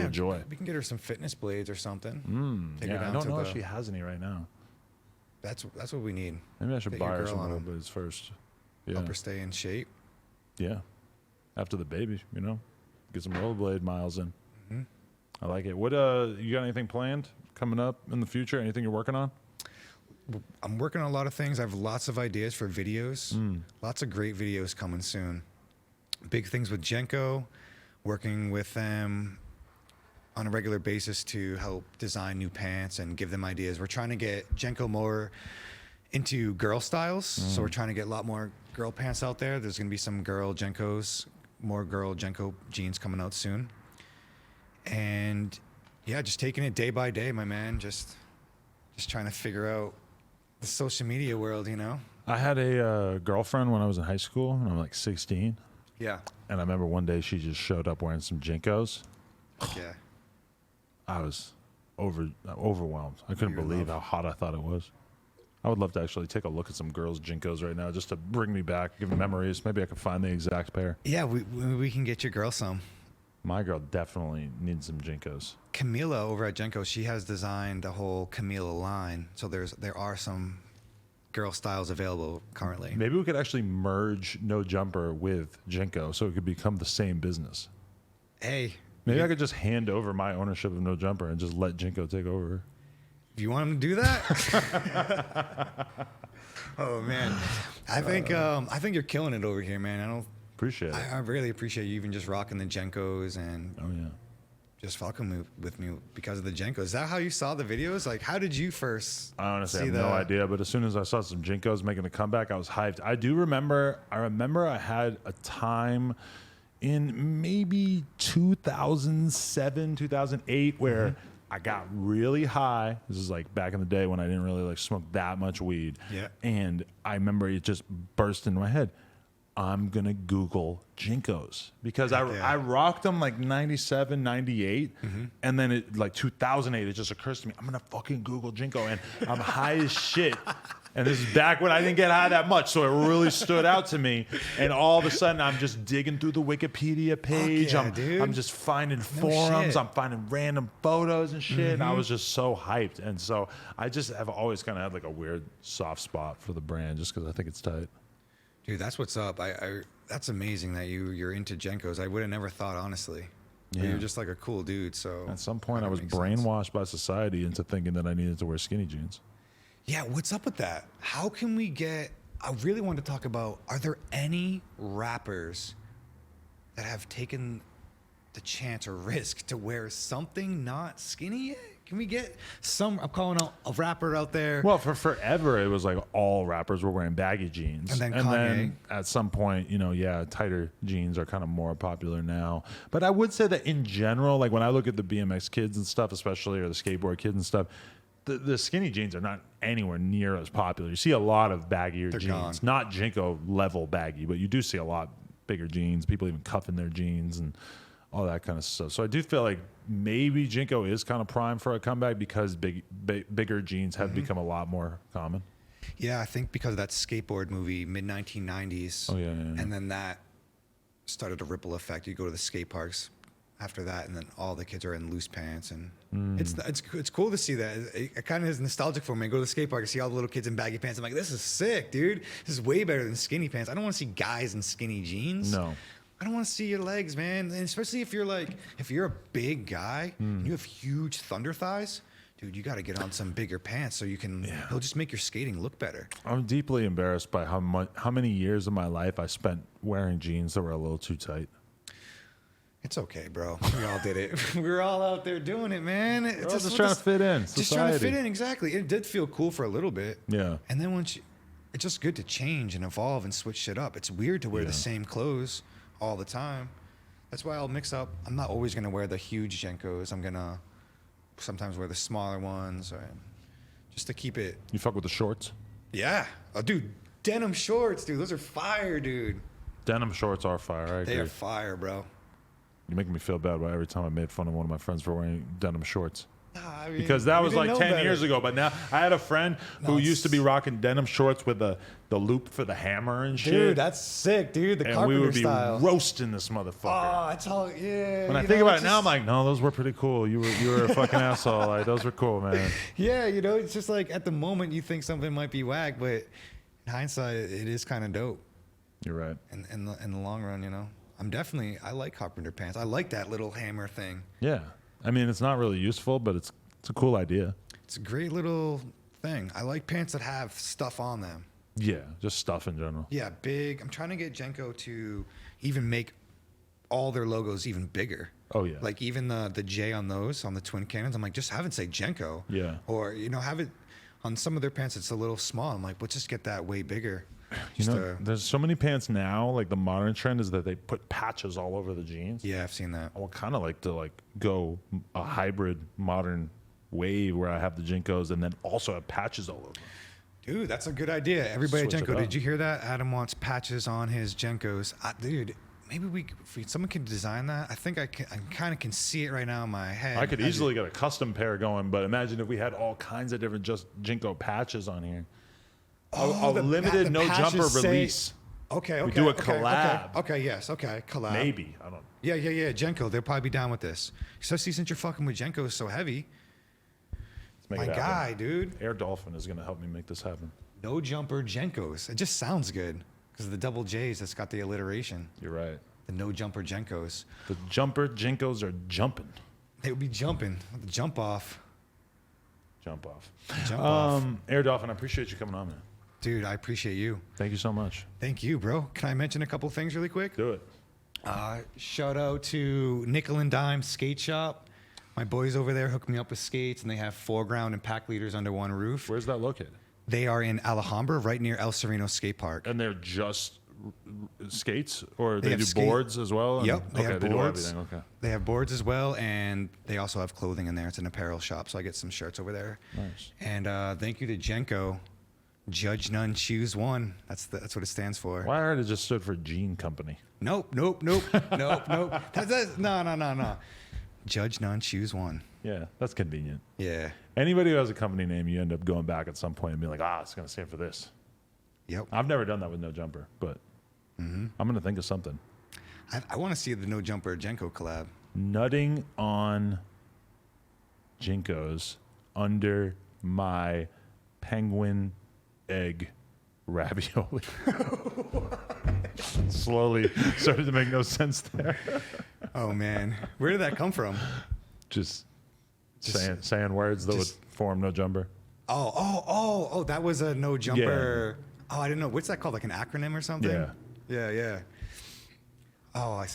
with joy. We can get her some fitness blades or something. Take her Yeah, I down don't to know the- if she has any right now. That's what we need. Maybe I should Get buy your her girl some on 'em. rollerblades first. Yeah, Help her stay in shape. yeah. After the baby, get some rollerblade miles in. Mm-hmm. I like it. What you got anything planned coming up in the future? Anything you're working on? I'm working on a lot of things. I have lots of ideas for videos. Lots of great videos coming soon. Big things with Jenko, working with them on a regular basis to help design new pants and give them ideas. We're trying to get Jenko more into girl styles. So we're trying to get a lot more girl pants out there. There's going to be some girl Jenkos, more girl Jenko jeans coming out soon. And yeah, just taking it day by day, my man. Just trying to figure out the social media world, I had a girlfriend when I was in high school, and I'm like 16. Yeah. And I remember one day she just showed up wearing some Jinkos. Yeah. I was overwhelmed. I couldn't Pure believe love. how hot I thought it was. I would love to actually take a look at some girls' Jinkos right now just to bring me back, give me memories. Maybe I could find the exact pair. Yeah, we can get your girl some. My girl definitely needs some Jinkos. Camila over at Jenko, she has designed a whole Camila line. So there are some girl styles available currently. Maybe we could actually merge No Jumper with Jinko so it could become the same business. Hey, Maybe I could just hand over my ownership of No Jumper and just let Jinko take over. if you want him to do that. Oh man, I think you're killing it over here, man. Appreciate it. I really appreciate you even just rocking the Jenkos and Oh, yeah. just fucking with me because of the Jenkos. Is that how you saw the videos? Like, how did you first? I honestly see have no idea, but as soon as I saw some Jinkos making a comeback, I was hyped. I remember I had a time in maybe 2007, 2008 where I got really high. This is like back in the day when I didn't really like smoke that much weed. Yeah. And I remember it just burst into my head. I'm going to Google Jinkos because Heck yeah. I rocked them like 97, 98. And then it like 2008, it just occurs to me, I'm going to fucking Google Jinko. And I'm high as shit. And this is back when I didn't get high that much. So it really stood out to me. And all of a sudden, I'm just digging through the Wikipedia page. Yeah, dude. I'm just finding forums. shit. I'm finding random photos and shit. And I was just so hyped. And so I just have always kind of had like a weird soft spot for the brand just because I think it's tight. Dude, that's what's up. That's amazing that you're into Jenkos. I would have never thought, honestly. But Yeah. you're just like a cool dude. So At some point, I that was makes sense. brainwashed by society into thinking that I needed to wear skinny jeans. Yeah, what's up with that? How can we get? I really want to talk about. Are there any rappers that have taken the chance or risk to wear something not skinny yet? Can we get some? I'm calling out a rapper out there. Well, for forever, it was like all rappers were wearing baggy jeans. And then Kanye. At some point, tighter jeans are kind of more popular now. But I would say that in general, like when I look at the BMX kids and stuff, especially, or the skateboard kids and stuff, the skinny jeans are not anywhere near as popular. You see a lot of baggier They're jeans, gone. not Jinko level baggy, but you do see a lot bigger jeans, people even cuffing their jeans and all that kind of stuff. So I do feel like maybe Jinko is kind of primed for a comeback because bigger jeans have become a lot more common. Yeah, I think because of that skateboard movie, mid 1990s. Oh, yeah. And then that started a ripple effect. You go to the skate parks after that, and then all the kids are in loose pants, and it's cool to see that. It kind of is nostalgic for me. I go to the skate park and see all the little kids in baggy pants. I'm like, this is sick, dude. This is way better than skinny pants. I don't want to see guys in skinny jeans. No. I don't want to see your legs, man. And especially if you're a big guy and you have huge thunder thighs, dude, you got to get on some bigger pants so it'll just make your skating look better. I'm deeply embarrassed by how many years of my life I spent wearing jeans that were a little too tight. It's okay, bro. We all did it. We were all out there doing it, man. It's We're all just trying to fit in. Just trying to fit Society. in, exactly. It did feel cool for a little bit. Yeah. And then it's just good to change and evolve and switch shit up. It's weird to wear the same clothes all the time. That's why I'll mix up. I'm not always going to wear the huge Jenkos. I'm going to sometimes wear the smaller ones just to keep it. You fuck with the shorts? Yeah. Oh, dude, denim shorts, dude. Those are fire, dude. Denim shorts are fire. I agree. They are fire, bro. You're making me feel bad about every time I made fun of one of my friends for wearing denim shorts. I mean, Because that we was didn't like know 10 better. years ago. But now I had a friend who it's- used to be rocking denim shorts with the loop for the hammer and shit. Dude, that's sick, dude. The and carpenter we would be style. roasting this motherfucker. Oh, it's all, yeah. When I you think know, about it's it now, I'm just- like, no, those were pretty cool. You were a fucking asshole. Like, those were cool, man. yeah, it's just like at the moment you think something might be whack, but in hindsight, it is kind of dope. You're right. In the long run, I like carpenter pants. I like that little hammer thing. Yeah. I mean, it's not really useful, but it's a cool idea. It's a great little thing. I like pants that have stuff on them. Yeah, just stuff in general. Yeah, big. I'm trying to get Jenko to even make all their logos even bigger. Oh, yeah. Like even the J on those, on the twin cannons, I'm like, just have it say Jenko. Yeah. Or, have it on some of their pants, it's a little small. I'm like, let's just get that way bigger. Just There's so many pants now. Like the modern trend is that they put patches all over the jeans. yeah, I've seen that. I would kind of like to go a hybrid modern way where I have the Jinkos and then also have patches all over. Dude, that's a good idea. Everybody at Switch it Jenko, up. did you hear that? Adam wants patches on his Jenkos. Dude, maybe someone can design that. I think I kind of can see it right now in my head. I could easily get a custom pair going, but imagine if we had all kinds of different just Jinko patches on here. A limited the no patches jumper say- release. Okay, okay. We do a okay, collab. Okay, yes, okay, collab. Maybe. I don't know. Yeah. Jenko, they'll probably be down with this. Especially since you're fucking with Jenko so heavy. Let's make My it happen. guy, dude. Air Dolphin is going to help me make this happen. No jumper Jenkos. It just sounds good because of the double J's that's got the alliteration. You're right. The no jumper Jenkos. The jumper Jinkos are jumping. They would be jumping. The jump off. Jump off. Jump off. Air Dolphin, I appreciate you coming on, man. Dude, I appreciate you. Thank you so much. Thank you, bro. Can I mention a couple things really quick? Do it. Shout out to Nickel and Dime Skate Shop. My boys over there hooked me up with skates, and they have foreground and pack leaders under one roof. Where's that located? They are in Alhambra, right near El Sereno Skate Park. And they're just skates, or They they have do skate- boards as well? Yep, they have they do boards. everything. Okay. They have boards as well, and they also have clothing in there. It's an apparel shop, so I get some shirts over there. Nice. And thank you to Jenko Judge none, choose one. That's what it stands for. Why heard it just stood for Gene Company? Nope. No. Judge none, choose one. Yeah, that's convenient. Yeah. Anybody who has a company name, you end up going back at some point and being like, it's going to stand for this. Yep. I've never done that with No Jumper, but I'm going to think of something. I want to see the No Jumper Jenko collab. Nutting on Jinkos under my penguin egg ravioli. Slowly started to make no sense there. Oh man, where did that come from? Just saying words that would form No Jumper. Oh, that was a No Jumper. Yeah. Oh, I didn't know. What's that called? Like an acronym or something? Yeah. Oh,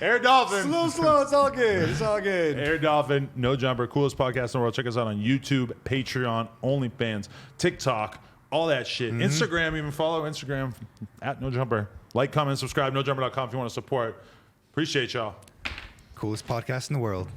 Air Dolphin. Slow. It's all good. Air Dolphin, No Jumper, coolest podcast in the world. Check us out on YouTube, Patreon, OnlyFans, TikTok, all that shit. Instagram, even follow Instagram at No Jumper. Like, comment, subscribe, nojumper.com if you want to support. Appreciate y'all. Coolest podcast in the world.